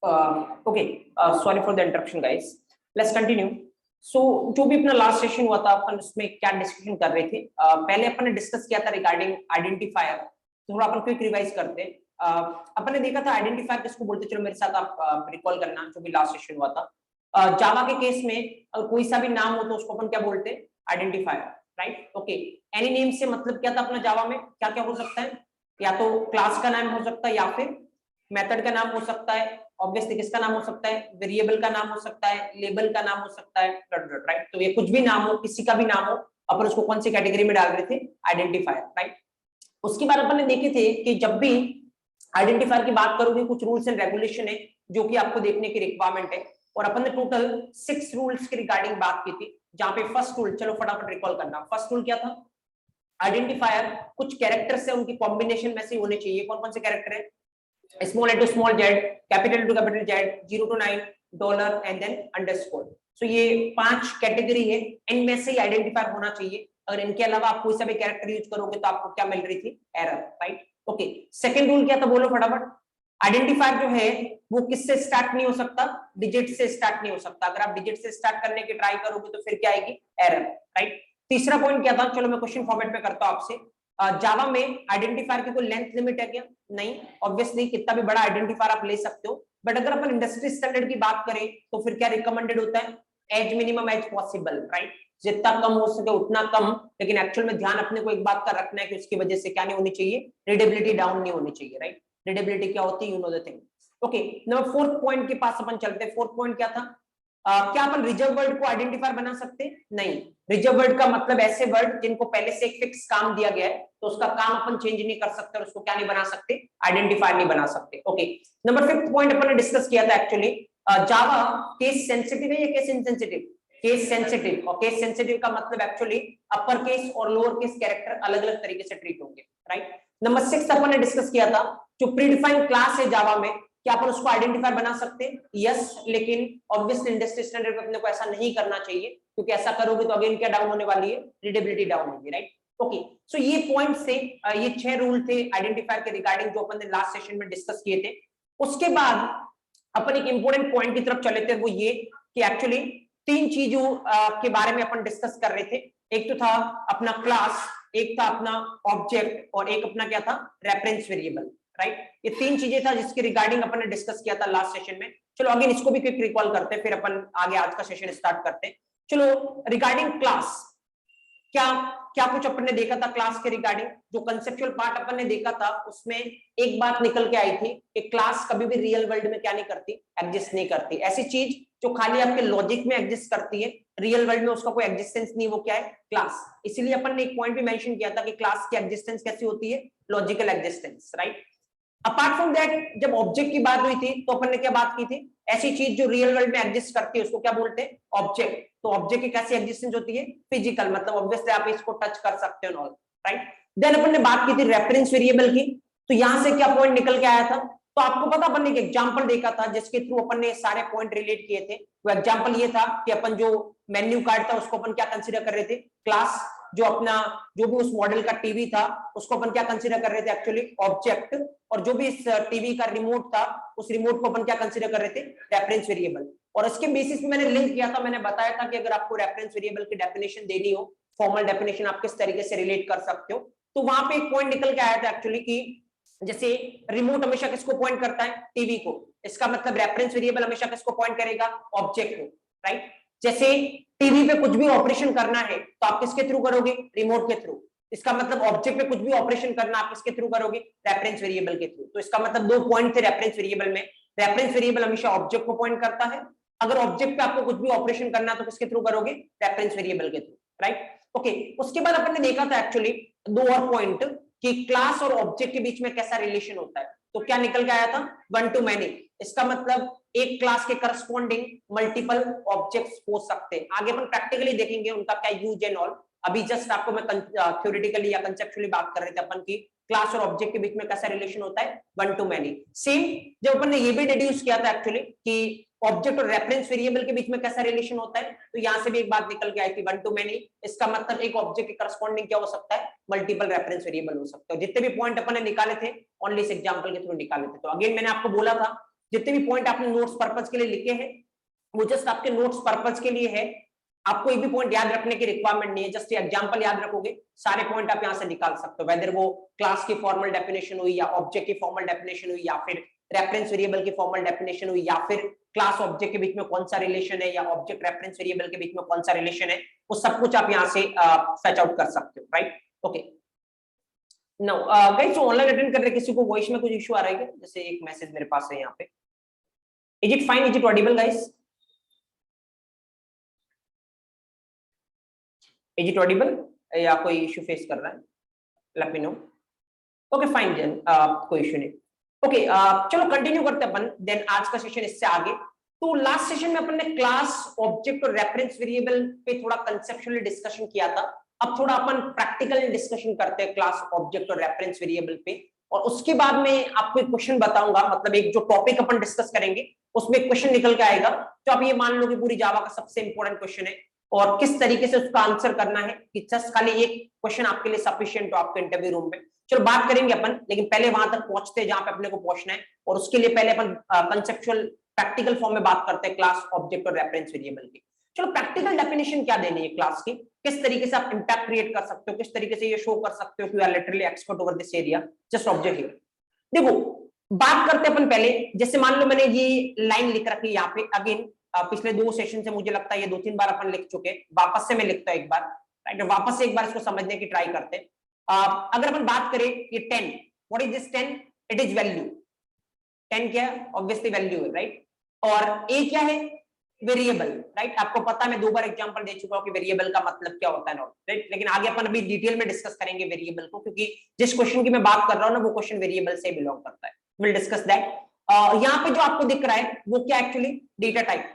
Okay, sorry for the interruption guys, let's continue. So जो भी अपना लास्ट सेशन हुआ था अपन उसमें क्या डिस्कशन कर रहे थे, पहले अपन ने डिस्कस किया था रिगार्डिंग आइडेंटिफायर। थोड़ा अपन क्विक रिवाइज करते हैं। अपन ने देखा था आइडेंटिफायर किसको बोलते, चलो मेरे साथ आप रिकॉल करना जो भी लास्ट सेशन हुआ था। जावा के केस में कोई सा भी नाम हो तो उसको अपन क्या बोलते हैं, identifier, right. Okay, any name से मतलब क्या था अपना जावा में, क्या क्या हो सकता है, या तो क्लास का नाम हो सकता है या फिर मेथड का नाम हो सकता है, ऑब्वियसली किसका नाम हो सकता है, वेरिएबल का नाम हो सकता है, लेबल का नाम हो सकता है, डॉट डॉट, राइट। तो ये कुछ भी नाम हो, किसी का भी नाम हो, अपन उसको कौन सी कैटेगरी में डाल रहे थे, आइडेंटिफायर, राइट। उसके बाद अपन ने देखे थे कि जब भी आइडेंटिफायर की बात करोगे कुछ रूल्स एंड रेगुलेशन है जो कि आपको देखने की रिक्वायरमेंट है, और अपन ने टोटल 6 रूल्स की रिगार्डिंग बात की थी। जहां पे फर्स्ट रूल, चलो फटाफट रिकॉल करना, फर्स्ट रूल क्या था, आइडेंटिफायर कुछ कैरेक्टर से उनकी कॉम्बिनेशन में से होने चाहिए। कौन कौन से कैरेक्टर है, small A to small Z, capital to capital Z, 0 to 9, dollar and then underscore. So ये 5 कैटेगरी है, इनमें से ही आइडेंटिफायर होना चाहिए। अगर इनके अलावा आप कोई सा भी कैरेक्टर यूज करोगे तो आपको क्या मिल रही थी, error, right. Okay, second rule क्या था, बोलो फटाफट। आइडेंटिफायर जो है वो किससे स्टार्ट नहीं हो सकता, डिजिट से स्टार्ट नहीं हो सकता। अगर आप डिजिट से स्टार्ट करने की ट्राई करोगे तो फिर क्या आएगी, एरर, राइट। तीसरा पॉइंट क्या था, चलो मैं क्वेश्चन फॉर्मेट में करता हूं आपसे। जावा में आइडेंटिफायर की कोई लेंथ लिमिट है क्या, नहीं, ऑब्वियसली कितना भी बड़ा आइडेंटिफायर आप ले सकते हो। बट अगर अपन इंडस्ट्री स्टैंडर्ड की बात करें तो फिर क्या रिकमेंडेड होता है, as minimum as possible, right. जितना कम हो सके उतना कम, लेकिन एक्चुअल में ध्यान अपने को एक बात का रखना है कि उसकी वजह से क्या नहीं होनी चाहिए, रीडेबिलिटी डाउन नहीं होनी चाहिए, राइट। रीडेबिलिटी क्या होती है, you know the thing. Okay, number fourth point के पास अपन चलते हैं। फोर्थ पॉइंट क्या था, क्या अपन रिजर्व वर्ड को आइडेंटिफायर बना सकते हैं, नहीं। रिजर्व वर्ड का मतलब ऐसे वर्ड जिनको पहले से एक फिक्स काम दिया गया है तो उसका काम अपन चेंज नहीं कर सकते और उसको क्या नहीं बना सकते, आइडेंटिफायर नहीं बना सकते। ओके, नंबर फिफ्थ पॉइंट अपन ने डिस्कस किया था एक्चुअली, जावा केस सेंसिटिव है या केस इनसेंसिटिव, केस सेंसिटिव। और केस सेंसिटिव का मतलब एक्चुअली अपर केस और लोअर केस कैरेक्टर अलग अलग तरीके से ट्रीट होंगे, राइट। नंबर 6 अपन ने डिस्कस किया था, जो प्रीडिफाइंड क्लास है जावा में, क्या अपन उसको आइडेंटिफाई बना सकते हैं, यस, लेकिन ऑब्वियसली इंडस्ट्री स्टैंडर्ड पे अपने को ऐसा नहीं करना चाहिए, क्योंकि ऐसा करोगे तो अगेन क्या डाउन होने वाली है, रीडेबिलिटी डाउन होगी, राइट। ओके, सो ये पॉइंट्स थे, ये 6 रूल थे आइडेंटिफायर के रिगार्डिंग जो अपन ने लास्ट सेशन में डिस्कस किए थे। उसके बाद अपन एक इंपॉर्टेंट पॉइंट की तरफ चले थे, वो ये कि एक्चुअली 3 चीजों के बारे में अपन डिस्कस कर रहे थे। एक तो था अपना क्लास, एक था अपना ऑब्जेक्ट, और एक अपना क्या था, रेफरेंस वेरिएबल, राइट। ये 3 चीजें था जिसके रिगार्डिंग अपन ने डिस्कस किया था लास्ट सेशन में। चलो अगेन इसको भी क्विक रिकॉल करते हैं, फिर अपन आगे आज का सेशन स्टार्ट करते हैं। चलो रिगार्डिंग क्लास, क्या क्या कुछ अपन ने देखा था क्लास के रिगार्डिंग, जो कंसेप्चुअल पार्ट अपन ने देखा था उसमें एक बात निकल के आई थी कि क्लास कभी भी रियल वर्ल्ड में क्या नहीं करती, एग्जिस्ट नहीं करती। ऐसी चीज जो खाली आपके लॉजिक में एग्जिस्ट करती है, रियल वर्ल्ड में उसका कोई एग्जिस्टेंस नहीं, वो क्या है, क्लास। इसीलिए अपन ने एक पॉइंट भी मेंशन किया था कि क्लास की एग्जिस्टेंस कैसी होती है, logical existence, right. Apart from that जब ऑब्जेक्ट की बात हुई थी तो अपन ने क्या बात की थी, ऐसी चीज जो रियल वर्ल्ड में एग्जिस्ट करती है उसको क्या बोलते हैं, ऑब्जेक्ट। तो ऑब्जेक्ट की कैसी एग्जिस्टेंस होती है, फिजिकल, मतलब ऑब्वियसली आप इसको टच कर सकते हो, ऑल, राइट। देन अपन ने बात की थी रेफरेंस वेरिएबल की। तो यहां से क्या पॉइंट निकल के आया था, तो आपको पता अपन ने एक एग्जांपल देखा था जिसके थ्रू अपन ने सारे पॉइंट रिलेट किए थे। वो एग्जांपल ये था कि अपन जो मेन्यू कार्ड था उसको अपन क्या कंसीडर कर रहे थे, क्लास। जो अपना जो भी उस मॉडल का टीवी था उसको अपन क्या कंसीडर कर रहे थे, एक्चुअली ऑब्जेक्ट। और जो भी इस टीवी का रिमोट था उस रिमोट को अपन क्या कंसीडर कर रहे थे, रेफरेंस वेरिएबल। और इसके बेसिस पे मैंने लिंक किया था, मैंने बताया था कि अगर आपको रेफरेंस वेरिएबल की डेफिनेशन देनी हो, फॉर्मल डेफिनेशन आप किस तरीके से रिलेट कर सकते हो, तो वहां पे एक पॉइंट निकल के आया था एक्चुअली कि जैसे रिमोट हमेशा किसको पॉइंट करता है, टीवी को। इसका मतलब रेफरेंस वेरिएबल हमेशा किसको पॉइंट करेगा, ऑब्जेक्ट को, राइट। जैसे टीवी पे कुछ भी ऑपरेशन करना है तो आप किसके थ्रू करोगे, रिमोट के थ्रू। इसका मतलब ऑब्जेक्ट पे कुछ भी ऑपरेशन करना आप किसके थ्रू करोगे, रेफरेंस वेरिएबल के थ्रू। तो इसका मतलब 2 पॉइंट थे रेफरेंस वेरिएबल में। रेफरेंस वेरिएबल हमेशा ऑब्जेक्ट को पॉइंट करता है, अगर ऑब्जेक्ट पे आपको कुछ भी ऑपरेशन करना है तो किसके थ्रू करोगे, रेफरेंस वेरिएबल के थ्रू, राइट। ओके, उसके बाद अपन ने देखा था एक्चुअली 2 और पॉइंट कि क्लास और ऑब्जेक्ट के बीच में कैसा रिलेशन होता है। तो क्या निकल के आया था, 1 to many। इसका मतलब एक क्लास के करस्पॉन्डिंग मल्टीपल ऑब्जेक्ट्स हो सकते हैं। आगे अपन प्रैक्टिकली देखेंगे उनका क्या यूज एंड ऑल। अभी जस्ट आपको मैं थ्योरेटिकली या कंसेप्चुअली बात कर रहे थे अपन की क्लास और ऑब्जेक्ट के बीच में कैसा रिलेशन होता है, 1 to many। सेम जब अपन ने ये भी डिड्यूस किया था एक्चुअली कि ऑब्जेक्ट और रेफरेंस वेरिएबल के बीच में कैसा रिलेशन होता है, तो यहां से भी एक बात निकल के आई थी, 1 to many। इसका मतलब एक ऑब्जेक्ट के करस्पॉन्डिंग क्या हो सकता है, मल्टीपल रेफरेंस वेरिएबल हो सकता है। जितने भी पॉइंट अपन ने निकाले थे ओनली इस एग्जांपल के थ्रू निकाले थे। तो अगेन मैंने आपको बोला था जितने भी पॉइंट आपने नोट्स पर्पज के लिए लिखे हैं वो जस्ट आपके नोट्स पर्पज के लिए है, आपको एक भी पॉइंट याद रखने की रिक्वायरमेंट नहीं है, जस्ट ये एग्जांपल याद रखोगे सारे पॉइंट आप यहां से निकाल सकते हो, वेदर वो क्लास की फॉर्मल डेफिनेशन हुई या ऑब्जेक्ट की फॉर्मल डेफिनेशन हुई या फिर रेफरेंस वेरिएबल की फॉर्मल डेफिनेशन हुई या फिर क्लास ऑब्जेक्ट के बीच में कौन सा रिलेशन है या ऑब्जेक्ट रेफरेंस वेरिएबल के बीच में कौन सा रिलेशन है, वो सब कुछ आप यहां से फेच आउट कर सकते हो, राइट। ओके, नाउ गाइस जो ऑनलाइन अटेंड कर रहे किसी को वॉइस में कुछ इशू आ रहा है क्या? जैसे एक मैसेज मेरे पास है यहाँ पे, is it fine, is it audible guys, is it audible या कोई इशू फेस कर रहा है? Let me know. Okay fine then, कोई इशू नहीं। ओके चलो कंटिन्यू करते हैं अपन देन आज का सेशन इससे आगे। तो लास्ट सेशन में अपन ने क्लास ऑब्जेक्ट और रेफरेंस वेरिएबल पे थोड़ा कंसेप्चुअली डिस्कशन किया था, अब थोड़ा अपन प्रैक्टिकल डिस्कशन करते हैं क्लास ऑब्जेक्ट और रेफरेंस वेरिएबल पे, और उसके बाद में आपको एक क्वेश्चन बताऊंगा, मतलब एक जो टॉपिक अपन डिस्कस करेंगे उसमें एक क्वेश्चन निकल के आएगा, तो आप ये मान लो कि पूरी जावा का सबसे इंपॉर्टेंट क्वेश्चन है, और किस तरीके से उसका आंसर करना है कि जस्ट खाली एक क्वेश्चन आपके लिए सफिशिएंट हो आपके इंटरव्यू रूम में। चलो बात करेंगे अपन, लेकिन पहले वहां तक पहुंचते हैं जहां पे अपने को पहुंचना है, और उसके लिए पहले अपन कंसेप्चुअल प्रैक्टिकल फॉर्म में बात करते हैं क्लास ऑब्जेक्ट और रेफरेंस वेरिएबल की। चलो प्रैक्टिकल डेफिनेशन क्या देनी है क्लास की, किस तरीके से आप इंपैक्ट क्रिएट कर सकते हो, किस तरीके से ये शो कर सकते हो कि you are literally expert over this area, just observe here. देखो बात करते हैं अपन पहले, जैसे मान लो मैंने ये लाइन लिख रखी है यहाँ पे, अगेन पिछले 2 सेशन से मुझे लगता है ये 2-3 बार अपन लिख चुके हैं, वापस से मैं लिखता हूं एक बार, राइट, वापस से एक बार इसको समझने की ट्राई करते हैं। अगर अपन बात करें ये 10, what is this 10? It is value. 10 क्या है? ऑब्वियसली वैल्यू है, राइट। और ए क्या है? Variable, right. आपको पता है मैं 2 बार एग्जांपल दे चुका हूं कि वेरिएबल का मतलब क्या होता है, राइट, लेकिन आगे अपन अभी डिटेल में डिस्कस करेंगे वेरिएबल को, क्योंकि जिस क्वेश्चन की मैं बात कर रहा हूं ना वो क्वेश्चन वेरिएबल से बिलोंग करता है, विल डिस्कस दैट। यहाँ पे जो आपको दिख रहा है वो क्या एक्चुअली डेटा टाइप,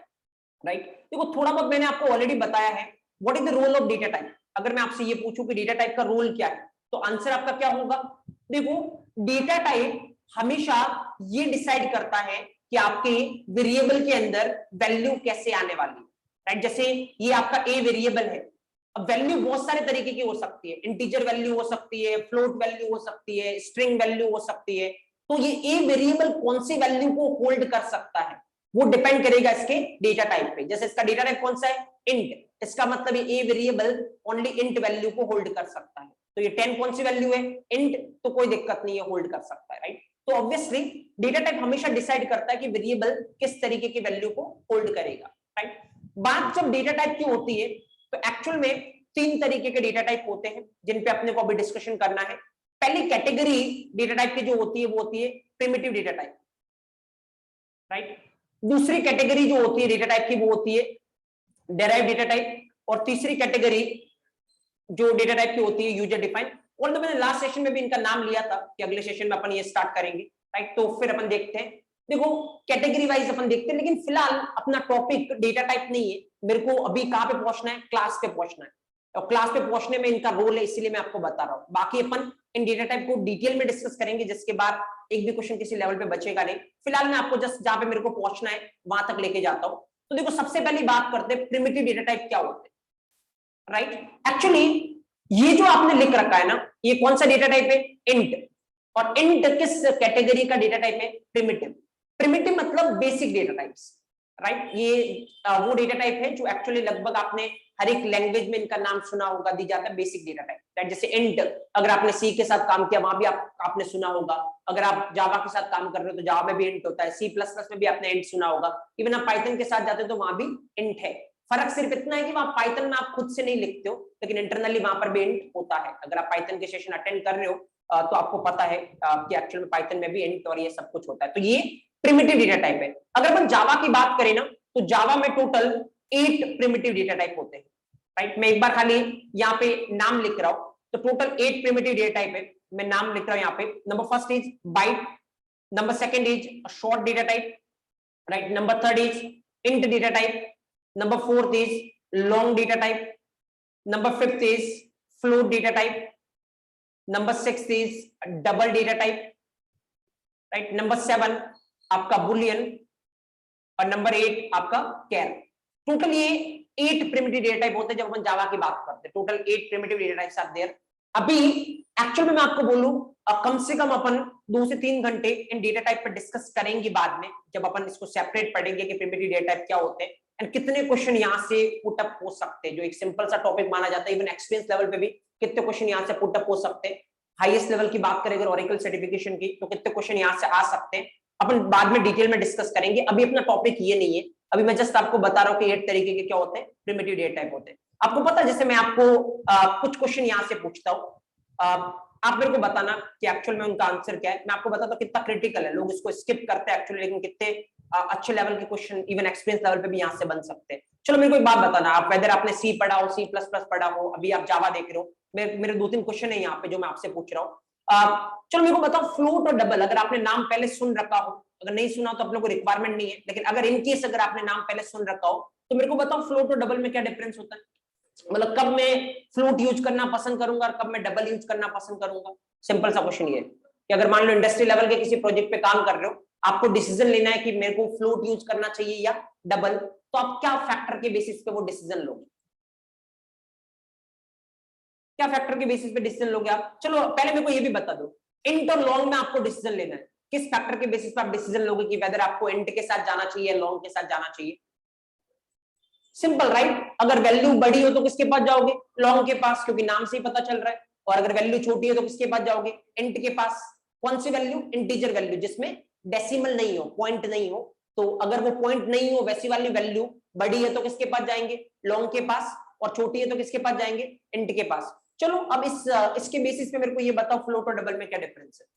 राइट। देखो थोड़ा बहुत मैंने आपको ऑलरेडी बताया है what is the role of data type. अगर मैं आपसे ये पूछूं कि डेटा टाइप का रोल क्या है, तो आंसर आपका क्या होगा? देखो डेटा टाइप हमेशा ये डिसाइड करता है कि आपके वेरिएबल के अंदर वैल्यू कैसे आने वाली है, राइट। जैसे ये आपका ए वेरिएबल है, अब वैल्यू बहुत सारे तरीके की हो सकती है, इंटीजर वैल्यू हो सकती है, फ्लोट वैल्यू हो सकती है, स्ट्रिंग वैल्यू हो सकती है, तो ये ए वेरिएबल कौन सी वैल्यू को होल्ड कर सकता है वो डिपेंड करेगा इसके डेटा टाइप पे। जैसे इसका डेटा टाइप कौन सा है? इंट, इसका मतलब ये a variable only int value को होल्ड कर सकता है, तो ये 10 कौन सी वैल्यू है? इंट, तो कोई दिक्कत नहीं है, होल्ड कर सकता है, राइट। तो ऑब्वियसली डेटा टाइप हमेशा डिसाइड करता है कि वेरिएबल किस तरीके की वैल्यू को होल्ड करेगा, राइट। बात जब डेटा टाइप की होती है तो एक्चुअल में 3 तरीके के डेटा टाइप होते हैं जिन पे अपने को अभी डिस्कशन करना है। पहली कैटेगरी डेटा टाइप की जो होती है वो होती है प्रिमिटिव डेटा टाइप, राइट। दूसरी कैटेगरी जो होती है डेटा टाइप की वो होती है डेराइव डेटा टाइप, और तीसरी कैटेगरी जो डेटा टाइप की होती है यूजर डिफाइंड। और तो मैंने लास्ट सेशन में भी इनका नाम लिया था कि अगले सेशन में अपन ये स्टार्ट करेंगे, राइट। तो फिर अपन देखते हैं, देखो कैटेगरी वाइज अपन देखते हैं, लेकिन फिलहाल अपना टॉपिक डेटा टाइप नहीं है, मेरे को अभी कहां पे पहुंचना है? क्लास पे पहुंचना है, और क्लास पे पहुंचने में इनका रोल है, इसीलिए मैं आपको बता रहा हूं। बाकी अपन इन डेटा टाइप को डिटेल में डिस्कस करेंगे, जिसके बाद एक भी क्वेश्चन किसी लेवल पे बचेगा नहीं। फिलहाल मैं आपको जस्ट जहां पे मेरे को पहुंचना है वहां तक लेके जाता हूं। तो देखो सबसे पहली बात करते हैं प्रिमिटिव डेटा टाइप क्या होते हैं, राइट। एक्चुअली ये जो आपने लिख रखा है ना, ये कौन सा डेटा टाइप है? इंट। और इंट किस कैटेगरी का डेटा टाइप है? प्रिमिटिव। प्रिमिटिव मतलब बेसिक डेटा टाइप्स, राइट। ये वो डेटा टाइप है जो एक्चुअली लगभग आपने हर एक लैंग्वेज में इनका नाम सुना होगा, दी जाता है बेसिक डेटा टाइप, राइट। जैसे इंट, अगर आपने सी के साथ काम किया वहां भी आपने सुना होगा, अगर आप जावा के साथ काम कर रहे हो तो जावा में भी इंट होता है, सी प्लस प्लस में भी आपने इंट सुना होगा, इवन आप पाइथन के साथ जाते हो तो वहां भी इंट है। फर्क सिर्फ इतना है कि वहां पाइथन में आप खुद से नहीं लिखते हो, लेकिन इंटरनली वहां पर भी इंट होता है। अगर आप पाइथन के सेशन अटेंड कर रहे हो तो आपको पता है कि एक्चुअल में पाइथन में भी इंट और ये सब कुछ होता है। तो ये प्रिमिटिव डेटा टाइप है। अगर अपन जावा की बात करें ना, तो जावा में टोटल 8 प्रिमिटिव डेटा टाइप होते हैं, राइट। मैं एक बार खाली यहाँ पे नाम लिख रहा हूं, तो टोटल 8 प्रिमिटिव डेटा टाइप है, मैं नाम लिख रहा हूं यहाँ पे। Number first is byte, number second is short data type, right. Number third is int data type, number fourth is long data type, number fifth is float data type, number sixth is double data type, right, number 7 आपका boolean, और number 8 आपका char। Total ये 8 primitive data type होते हैं जब अपन जावा की बात करते हैं। Total 8 primitive data types are there. अभी एक्चुअल में मैं आपको बोलूं कम से कम अपन 2 से 3 घंटे इन डेटा टाइप पर डिस्कस करेंगे बाद में, जब अपन इसको सेपरेट पढ़ेंगे कि प्रिमिटिव डेटा टाइप क्या होते हैं एंड कितने क्वेश्चन यहाँ से पुट अप हो सकते हैं। जो एक सिंपल सा टॉपिक माना जाता है, इवन एक्सपीरियंस लेवल पे भी कितने क्वेश्चन यहाँ से पुट अप हो सकते हैं। हाईएस्ट लेवल की बात करें अगर ओरेकल सर्टिफिकेशन की, तो कितने क्वेश्चन यहाँ से आ सकते हैं, अपन बाद में डिटेल में डिस्कस करेंगे। अभी अपना टॉपिक ये नहीं है, अभी मैं जस्ट आपको बता रहा हूँ कि 8 तरीके के क्या होते हैं, प्रिमिटिव डेटा टाइप होते हैं। आपको पता है, जैसे मैं आपको कुछ क्वेश्चन यहाँ से पूछता हूँ, आप मेरे को बताना कि एक्चुअल में उनका आंसर क्या है। मैं आपको बताता हूँ कितना क्रिटिकल है, लोग इसको स्किप करते हैं एक्चुअली, लेकिन कितने अच्छे लेवल के क्वेश्चन इवन एक्सपीरियंस लेवल पे भी यहाँ से बन सकते हैं। चलो मेरे को एक बात बताना, आप वेदर आपने सी पढ़ा हो, C++ पढ़ा हो, अभी आप जावा देख रहे हो, मेरे 2-3 क्वेश्चन है यहाँ पे जो मैं आपसे पूछ रहा हूँ। चलो मेरे को बताओ, फ्लोट और डबल अगर आपने नाम पहले सुन रखा हो, अगर नहीं सुना तो अपने को रिक्वायरमेंट नहीं है, लेकिन अगर इन केस अगर आपने नाम पहले सुन रखा हो तो मेरे को बताओ फ्लोट और डबल में क्या डिफरेंस होता है। मतलब कब मैं फ्लोट यूज करना पसंद करूंगा और कब मैं डबल यूज करना पसंद करूंगा। सिंपल सा क्वेश्चन ये है कि अगर मान लो इंडस्ट्री लेवल के किसी प्रोजेक्ट पे काम कर रहे हो, आपको डिसीजन लेना है कि मेरे को फ्लोट यूज करना चाहिए या डबल, तो आप क्या फैक्टर के बेसिस पे वो डिसीजन लोगे, क्या फैक्टर के बेसिस पे डिसीजन लोगे आप। चलो पहले मेरे को ये भी बता दो, इंट और लॉन्ग में आपको डिसीजन लेना है, किस फैक्टर के बेसिस पे आप डिसीजन लोगे कि वेदर आपको इंट के साथ जाना चाहिए या लॉन्ग के साथ जाना चाहिए। सिंपल राइट, अगर वैल्यू बड़ी हो तो किसके पास जाओगे, लॉन्ग के पास, क्योंकि नाम से ही पता चल रहा है। और अगर वैल्यू छोटी है तो किसके पास जाओगे, इंट के पास। कौन सी वैल्यू, इंटीजर वैल्यू जिसमें डेसिमल नहीं हो, पॉइंट नहीं हो। तो अगर वो पॉइंट नहीं हो, वैसी वाली वैल्यू बड़ी है तो किसके पास जाएंगे, लॉन्ग के पास, और छोटी है तो किसके पास जाएंगे, इंट के पास। चलो अब इसके बेसिस पे मेरे को ये बताओ फ्लोट और डबल में क्या डिफरेंस है।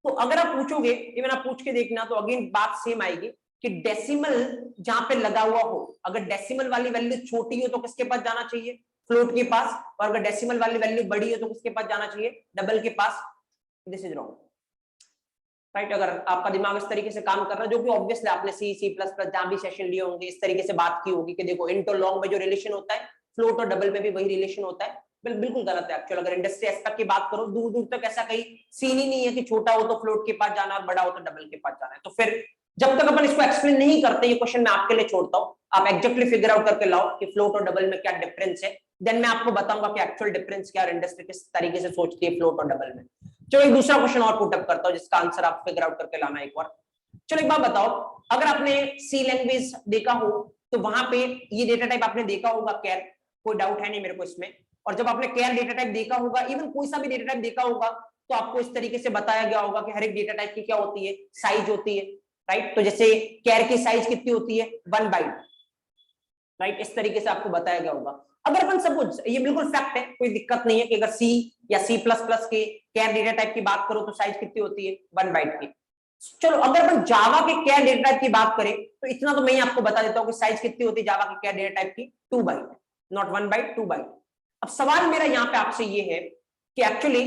तो अगर आप पूछोगे, इवन आप पूछ के देखना, तो अगेन बात सेम आएगी कि डेसिमल जहां पे लगा हुआ हो, अगर डेसिमल वाली वैल्यू छोटी हो तो किसके पास जाना चाहिए, फ्लोट के पास, और अगर डेसिमल वाली वैल्यू बड़ी हो तो किसके पास जाना चाहिए, डबल के पास। This is wrong right. अगर आपका दिमाग इस तरीके से काम कर रहा है, जो कि ऑब्वियसली आपने C++ जहां भी सेशन लिए होंगे इस तरीके से बात की होगी कि देखो इंट और लॉन्ग में जो रिलेशन होता है, फ्लोट और डबल में भी वही रिलेशन होता है, बिल्कुल गलत है एक्चुअल। अगर इंडस्ट्री एस्पेक्ट की बात करो, दूर दूर तक ऐसा कहीं सीन ही नहीं है कि छोटा हो तो फ्लोट के पास जाना और बड़ा हो तो डबल के पास जाना है। तो फिर जब तक अपन इसको एक्सप्लेन नहीं करते, ये क्वेश्चन मैं आपके लिए छोड़ता हूँ, आप एग्जैक्टली फिगर आउट करके लाओ कि फ्लोट और डबल में क्या डिफरेंस है, देन मैं आपको बताऊंगा कि एक्चुअल डिफरेंस क्या और इंडस्ट्री किस तरीके से सोचती है फ्लोट और डबल में। चलो एक दूसरा क्वेश्चन और पुट अप करता हूं जिसका आंसर आप फिगर आउट करके लाना एक बार। चलो एक बात बताओ, अगर आपने सी लैंग्वेज देखा हो तो वहां पे ये डेटा टाइप आपने देखा होगा कैर, कोई डाउट है नहीं मेरे को इसमें। और जब आपने कैर डेटा टाइप देखा होगा, इवन कोई सा भी डेटा टाइप देखा होगा, तो आपको इस तरीके से बताया गया होगा कि हर एक डेटा टाइप की क्या होती है, साइज होती है राइट। तो जैसे कैर की साइज कितनी होती है, 1 बाइट राइट, इस तरीके से आपको बताया गया होगा। अगर अपन सपोज, ये बिल्कुल फैक्ट है, कोई दिक्कत नहीं है कि अगर सी या C++ के कैर डेटा टाइप की बात करो तो साइज कितनी होती है, 1 बाइट की। चलो अगर अपन जावा के कैर डेटा टाइप की बात करें तो इतना तो मैं ही आपको बता देता हूं कि साइज कितनी होती है जावा के कैर डेटा टाइप की, 2 बाइट, नॉट 1 बाइट, 2 बाइट। अब सवाल मेरा यहाँ पे आपसे ये है कि एक्चुअली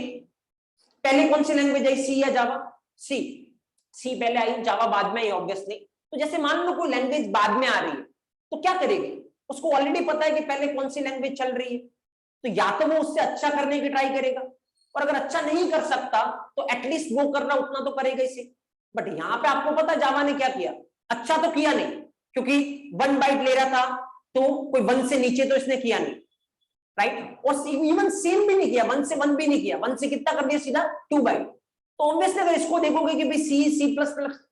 पहले कौन सी लैंग्वेज आई, सी या जावा, सी पहले आई, जावा बाद में आई ऑब्वियसली। तो जैसे मान लो कोई लैंग्वेज बाद में आ रही है तो क्या करेगी, उसको ऑलरेडी पता है कि पहले कौन सी लैंग्वेज चल रही है, तो या तो वो उससे अच्छा करने की ट्राई करेगा, और अगर अच्छा नहीं कर सकता तो एटलीस्ट वो करना उतना तो करेगा इसे। बट यहाँ पे आपको पता जावा ने क्या किया, अच्छा तो किया नहीं, क्योंकि 1 बाइट ले रहा था तो कोई 1 से नीचे तो इसने किया नहीं राइट, और इवन सेम भी नहीं किया, 1 से 1 भी नहीं किया, 1 से कितना कर दिया सीधा 2 बाइट। तो ऑब्वियसली अगर इसको देखोगे कि भाई C++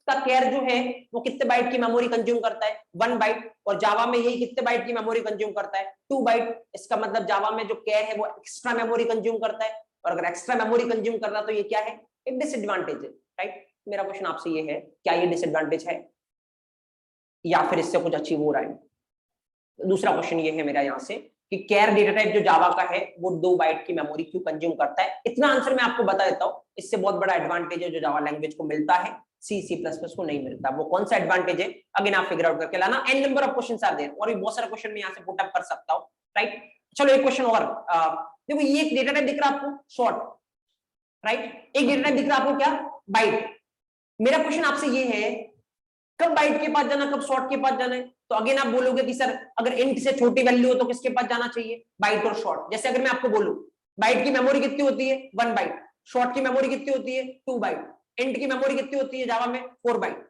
का कैर जो है वो कितने बाइट की मेमोरी कंज्यूम करता है, 1 बाइट, और जावा में यही कितने बाइट की मेमोरी कंज्यूम करता है, 2 बाइट। इसका मतलब जावा में जो कैर है वो एक्स्ट्रा मेमोरी कंज्यूम करता है, और अगर एक्स्ट्रा मेमोरी कंज्यूम कर रहा तो ये क्या है, एक डिसएडवांटेज है राइट। मेरा क्वेश्चन आपसे ये है, क्या ये डिसएडवांटेज है या फिर इससे कुछ अचीव हो रहा है। दूसरा क्वेश्चन ये है मेरा यहाँ से कि कैर डेटा टाइप जो जावा का है वो 2 बाइट की मेमोरी क्यों कंज्यूम करता है। इतना आंसर मैं आपको बता देता हूँ, इससे बहुत बड़ा एडवांटेज है जो जावा लैंग्वेज को मिलता है, C++ को नहीं मिलता। वो कौन सा एडवांटेज है, अगेन आप फिगर आउट करके लाना। N number of questions are there, और भी बहुत सारे क्वेश्चन मैं यहाँ से पुट अप कर सकता हूँ राइट। चलो एक क्वेश्चन और, देखो ये एक डेटा टाइप दिख रहा है आपको शॉर्ट राइट, एक डेटा टाइप दिख रहा है आपको क्या, बाइट। मेरा क्वेश्चन आपसे ये है कब बाइट के पास जाना, कब शॉर्ट के पास जाना है। तो अगेन आप बोलोगे कि सर अगर इंट से छोटी वैल्यू हो तो किसके पास जाना चाहिए, बाइट और शॉर्ट। जैसे अगर मैं आपको बोलूं बाइट की मेमोरी कितनी होती है, 1 बाइट, शॉर्ट की मेमोरी कितनी होती है, 2 बाइट, इंट की मेमोरी कितनी होती है जावा में, 4 बाइट।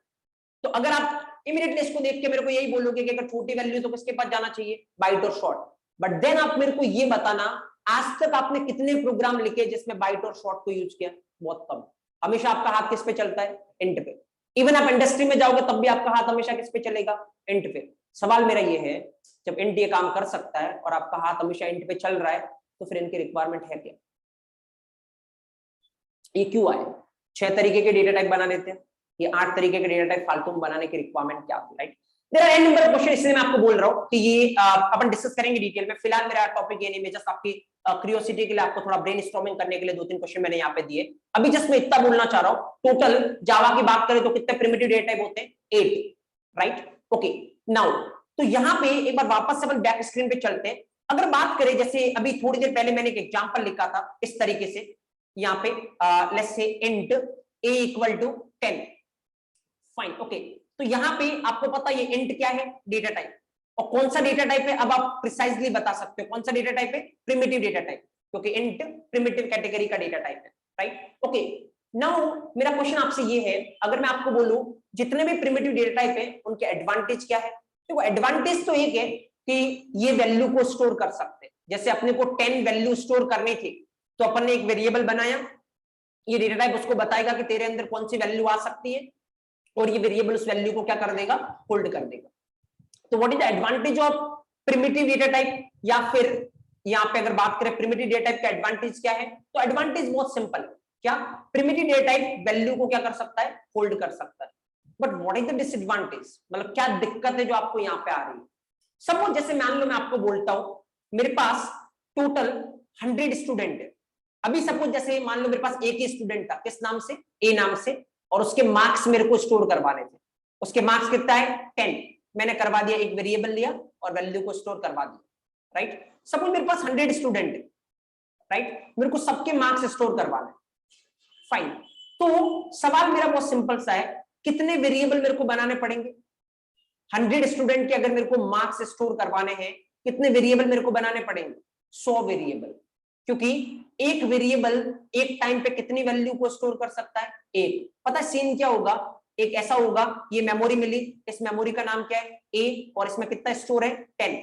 तो अगर आप इमीडिएटली इसको देख के मेरे को यही बोलोगे कि अगर छोटी वैल्यू तो किसके पास जाना चाहिए, बाइट और शॉर्ट। बट देन आप मेरे को ये बताना आज तक आपने कितने प्रोग्राम लिखे जिसमें बाइट और शॉर्ट को यूज किया, बहुत कम। हमेशा आपका हाथ किस पे चलता है? इंट पे। इवन आप इंडस्ट्री में जाओगे तब भी आपका हाथ हमेशा किस पे चलेगा? इंट पे। सवाल मेरा ये है, जब इंट ये काम कर सकता है और आपका हाथ हमेशा इंट पे चल रहा है, तो फिर इनकी रिक्वायरमेंट है क्या? ये क्यों आए? 6 तरीके के डेटा टाइप बना लेते हैं, ये 8 तरीके के डेटा टाइप फालतू में बनाने की रिक्वायरमेंट क्या होती है? Right, there are N number question, इसलिए मैं आपको बोल रहा हूं कि ये अपन डिस्कस करेंगे डिटेल में। फिलहाल मेरा टॉपिक ये नहीं, मैं जस्ट आपकी क्यूरियोसिटी के लिए, आपको थोड़ा ब्रेनस्टॉर्मिंग करने के लिए 2-3 क्वेश्चन मैंने यहाँ पे दिए। अभी जस्ट मैं इतना बोलना चाह रहा हूं, टोटल जावा की बात करें तो कितने प्रिमिटिव डेटा टाइप होते हैं? 8, राइट। ओके, नाउ तो यहाँ पे एक बार वापस से अपन बैक स्क्रीन पे चलते हैं। अगर बात करें, जैसे अभी थोड़ी देर पहले मैंने एक एग्जांपल लिखा था इस तरीके से, यहाँ पे let's say int a equal to 10, fine. Okay, तो यहाँ पे आपको पता है ये इंट क्या है? Data type. और कौन सा डेटा टाइप है? अब आप प्रिसाइजली बता सकते हो कौन सा डेटा टाइप है? प्रिमिटिव डेटा टाइप, क्योंकि इंट प्रिमिटिव कैटेगरी का डेटा टाइप है, राइट। ओके, नाउ मेरा क्वेश्चन आपसे ये है, अगर मैं आपको बोलूं जितने भी प्रिमिटिव डेटा टाइप है उनके एडवांटेज क्या है? देखो एडवांटेज तो एक है कि ये वैल्यू को स्टोर कर सकते हैं। जैसे अपने को 10 वैल्यू स्टोर करनी थी, तो अपन ने एक वेरिएबल बनाया, ये डेटा टाइप उसको बताएगा कि तेरे अंदर कौन सी वैल्यू आ सकती है, और ये वेरिएबल उस वैल्यू को क्या कर देगा? होल्ड कर देगा। तो what is the advantage of primitive data type? या फिर यहाँ पे अगर बात करें प्रिमिटिव डेटा टाइप का एडवांटेज क्या है, तो एडवांटेज बहुत सिंपल है। क्या? प्रिमिटिव डेटा टाइप वैल्यू को क्या कर सकता है? होल्ड कर सकता है। But what is the disadvantage? मतलब क्या दिक्कत है जो आपको यहाँ पे आ रही है? सपोज जैसे मान लो मैं आपको बोलता हूं मेरे पास टोटल 100 स्टूडेंट है। अभी सपोज जैसे मान लो मेरे पास एक ही स्टूडेंट था, किस नाम से? ए नाम से, और उसके मार्क्स मेरे को स्टोर करवाने थे। उसके मार्क्स कितना है? 10। मैंने करवा दिया, एक वेरिएबल लिया और वैल्यू को स्टोर करवा दिया, राइट। सपोज मेरे पास 100 स्टूडेंट है, राइट, मेरे को सबके मार्क्स स्टोर करवाने, फाइन। तो सवाल मेरा बहुत सिंपल सा है, कितने वेरिएबल मेरे को बनाने पड़ेंगे? 100 स्टूडेंट के अगर मेरे को मार्क्स स्टोर करवाने हैं, कितने वेरिएबल मेरे को बनाने पड़ेंगे? 100 वेरिएबल, क्योंकि एक वेरिएबल एक टाइम पे कितनी वैल्यू को स्टोर कर सकता है? एक। पता है सीन क्या होगा? एक ऐसा होगा, ये मेमोरी मिली, इस मेमोरी का नाम क्या है? ए, और इसमें कितना स्टोर है? 10।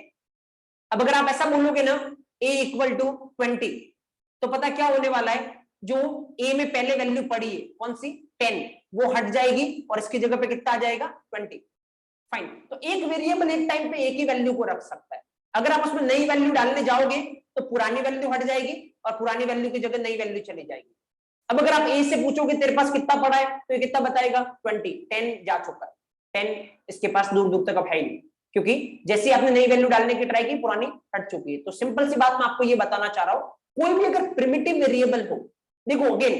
अब अगर आप ऐसा बोलोगे ना a इक्वल टू 20, तो पता क्या होने वाला है? जो a में पहले वैल्यू पड़ी है कौन सी? 10, वो हट जाएगी और इसकी जगह पे कितना आ जाएगा? 20, फाइन। तो एक वेरिएबल एक टाइम पे एक ही वैल्यू को रख सकता है। अगर आप उसमें नई वैल्यू डालने जाओगे तो पुरानी वैल्यू हट जाएगी और पुरानी वैल्यू की जगह नई वैल्यू चली जाएगी। अब अगर आप ए से पूछोगे तेरे पास कितना पड़ा है, तो ये कितना बताएगा? 20। 10 जा चुका है, 10 इसके पास दूर दूर तक अब है ही नहीं, क्योंकि जैसे आपने नई वैल्यू डालने की ट्राई की पुरानी हट चुकी है। तो सिंपल सी बात मैं आपको ये बताना चाह रहा हूं, कोई भी अगर प्रिमिटिव वेरिएबल हो, देखो अगेन,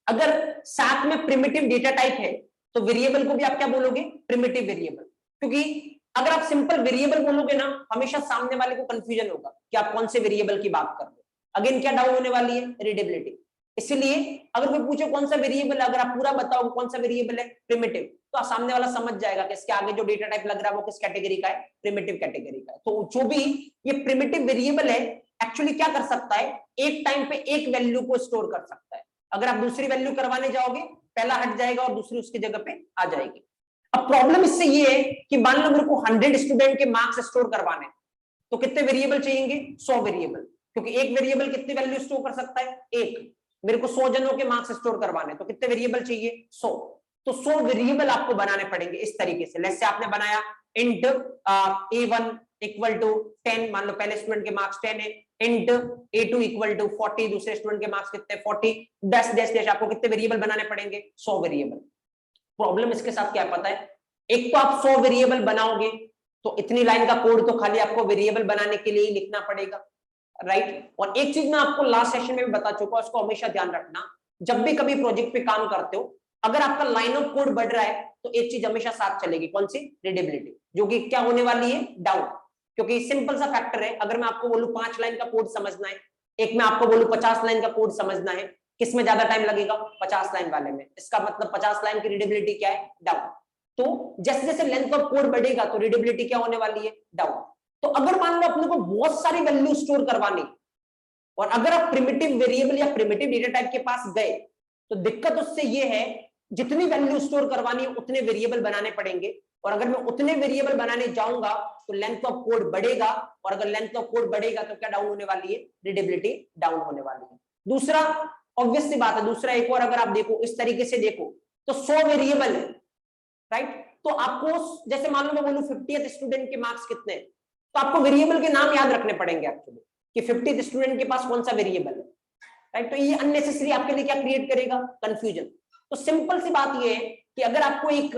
अगर साथ में प्रिमिटिव डेटा टाइप है तो वेरिएबल को भी आप क्या बोलोगे? Primitive variable. क्योंकि अगर आप सिंपल वेरिएबल बोलोगे ना, हमेशा सामने वाले को कंफ्यूजन होगा कि आप कौन से वेरिएबल की बात कर रहे हो। अगेन क्या डाउन होने वाली है? रीडेबिलिटी। इसलिए अगर कोई पूछे कौन सा वेरिएबल, अगर आप पूरा बताओगे कौन सा वेरिएबल है प्रिमिटिव, तो सामने वाला समझ जाएगा कि इसके आगे जो डेटा टाइप लग रहा है वो किस कैटेगरी का है? प्रिमिटिव कैटेगरी का है। तो जो भी ये प्रिमिटिव वेरिएबल है एक्चुअली क्या कर सकता है? एक टाइम पे एक वैल्यू को स्टोर कर सकता है। अगर आप दूसरी वैल्यू करवाने जाओगे, पहला हट जाएगा और दूसरी उसकी जगह पे आ जाएगी। अब प्रॉब्लम इससे ये है कि मान लो मेरे को 100 स्टूडेंट के मार्क्स स्टोर करवाने, तो कितने वेरिएबल चाहिए? 100 वेरिएबल, क्योंकि एक वेरिएबल कितनी वैल्यू स्टोर कर सकता है? एक। मेरे को 100 जनों के मार्क्स स्टोर करवाने, तो कितने वेरिएबल चाहिए? 100। तो 100 वेरिएबल आपको बनाने पड़ेंगे इस तरीके से। लेट्स से आपने बनाया इंट a1 इक्वल टू 10, मान लो पहले स्टूडेंट के मार्क्स 10 है, इंट a2 इक्वल टू 40, दूसरे स्टूडेंट के मार्क्स कितने? 40, डैश डैश डैश, आपको कितने वेरिएबल बनाने पड़ेंगे? 100 वेरिएबल। प्रॉब्लम इसके साथ क्या पता है? एक तो आप 100 वेरिएबल बनाओगे तो इतनी लाइन का कोड तो खाली आपको वेरिएबल बनाने के लिए ही लिखना पड़ेगा, राइट। और एक चीज मैं आपको लास्ट सेशन में भी बता चुका हूं, उसको हमेशा ध्यान रखना, जब भी कभी प्रोजेक्ट पे काम करते हो, अगर आपका लाइन ऑफ कोड बढ़ रहा है तो एक चीज हमेशा साथ चलेगी, कौन सी? रीडेबिलिटी, जो कि क्या होने वाली है? डाउन। क्योंकि सिंपल सा फैक्टर है, अगर मैं आपको बोलूं 5 लाइन का कोड समझना है, एक मैं आपको बोलूं 50 लाइन का कोड समझना है, किसमें ज्यादा टाइम लगेगा? 50 लाइन वाले में। इसका मतलब 50 लाइन की रीडेबिलिटी क्या है? डाउन। तो जैसे जैसे लेंथ ऑफ कोड बढ़ेगा तो रीडेबिलिटी क्या होने वाली है? डाउन। तो अगर मान लो अपने को बहुत सारी वैल्यू स्टोर करवानी, और अगर आप प्रिमिटिव वेरिएबल या प्रिमिटिव डेटा टाइप के पास गए, तो दिक्कत उससे ये है, जितनी वैल्यू स्टोर करवानी है उतने वेरिएबल बनाने पड़ेंगे, और अगर मैं उतने वेरिएबल बनाने जाऊंगा तो लेंथ ऑफ कोड बढ़ेगा, और अगर लेंथ ऑफ कोड बढ़ेगा तो क्या डाउन होने वाली है? रीडेबिलिटी डाउन होने वाली है। दूसरा, ऑब्वियस सी बात है। दूसरा एक और अगर आप देखो, इस तरीके से देखो तो 100 वेरिएबल है, राइट। तो आपको जैसे मान लो मैं बोलूं 50th स्टूडेंट के मार्क्स कितने हैं, तो आपको वेरिएबल के नाम याद रखने पड़ेंगे एक्चुअली कि 50th स्टूडेंट के पास कौन सा वेरिएबल है, राइट। तो ये अननेसेसरी आपके लिए क्या क्रिएट करेगा, कंफ्यूजन। तो सिंपल सी बात ये है कि अगर आपको एक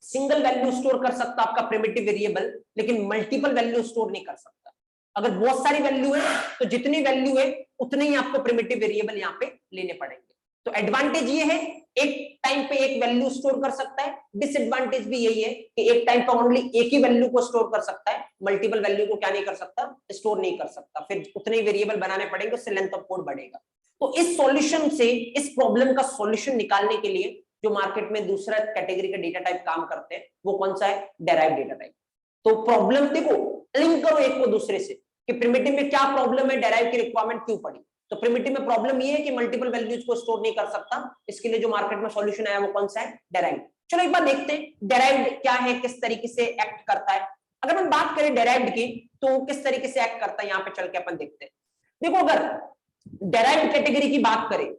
सिंगल वैल्यू स्टोर कर सकता आपका प्रिमिटिव वेरिएबल, लेकिन मल्टीपल वैल्यू स्टोर नहीं कर सकता। अगर बहुत सारी वैल्यू है तो जितनी वैल्यू है उतने ही आपको प्रिमिटिव वेरिएबल यहाँ पे लेने पड़ेंगे। तो एडवांटेज ये है, एक टाइम पे एक वैल्यू स्टोर कर सकता है। डिसएडवांटेज भी यही है कि एक टाइम पे ओनली एक ही वैल्यू को स्टोर कर सकता है, मल्टीपल वैल्यू को क्या नहीं कर सकता, स्टोर नहीं कर सकता। फिर उतने ही वेरिएबल बनाने पड़ेंगे, उससे लेंथ ऑफ कोड बढ़ेगा। तो इस सॉल्यूशन से, इस प्रॉब्लम का सॉल्यूशन निकालने के लिए जो मार्केट में दूसरा कैटेगरी का डेटा टाइप काम करते हैं, वो कौन सा है, डेराइव डेटा टाइप। तो प्रॉब्लम देखो, लिंक करो एक को दूसरे से कि प्रिमिटिव में क्या प्रॉब्लम है, डेराइव की रिक्वायरमेंट क्यों पड़ी। तो प्रिमिटिव में प्रॉब्लम ये है कि मल्टीपल वैल्यूज को स्टोर नहीं कर सकता, इसके लिए जो मार्केट में सॉल्यूशन आया वो कौन सा है, डेराइव। चलो एक बार देखते हैं डेराइव क्या है, किस तरीके से एक्ट करता है। अगर हम बात करें डेराइव्ड की तो किस तरीके से एक्ट करता है, यहाँ पे चल के अपन देखते हैं। देखो अगर डेराइव्ड कैटेगरी की बात करें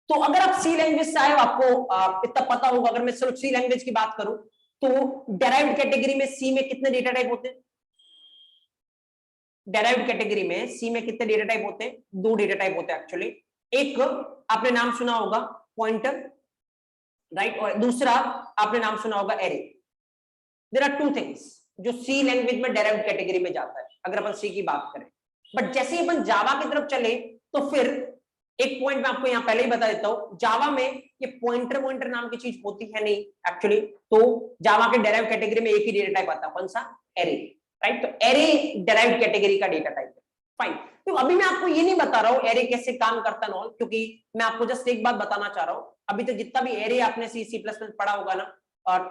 तो अगर आप सी लैंग्वेज से आए हो, आपको इतना पता होगा। अगर मैं सिर्फ सी लैंग्वेज की बात करूं तो डेराइव्ड कैटेगरी में सी में कितने डेटा टाइप होते हैं, डेराइव्ड कैटेगरी में सी में कितने डेटा टाइप होते हैं, 2 डेटा टाइप होते हैं एक्चुअली। एक आपने नाम सुना होगा पॉइंटर, राइट, और दूसरा आपने नाम सुना होगा एरे। देयर आर 2 थिंग्स जो सी लैंग्वेज में डेराइव्ड कैटेगरी में जाता है, अगर अपन सी की बात करें। बट जैसे ही अपन जावा की तरफ चले तो फिर एक पॉइंट मैं आपको यहाँ पहले ही बता देता हूं, जावा में ये पॉइंटर नाम की चीज होती है नहीं एक्चुअली। तो जावा के डेराइव्ड कैटेगरी में एक ही डेटा टाइप आता है, कौन सा, एरे, राइट। तो एरे डेराइव्ड कैटेगरी का डेटा टाइप है, फाइन। तो अभी मैं आपको ये नहीं बता रहा हूँ एरे कैसे काम करता है, क्योंकि मैं आपको जस्ट एक बात बताना चाह रहा हूँ। अभी तक जितना भी एरे आपने सी प्लस प्लस पढ़ा होगा ना,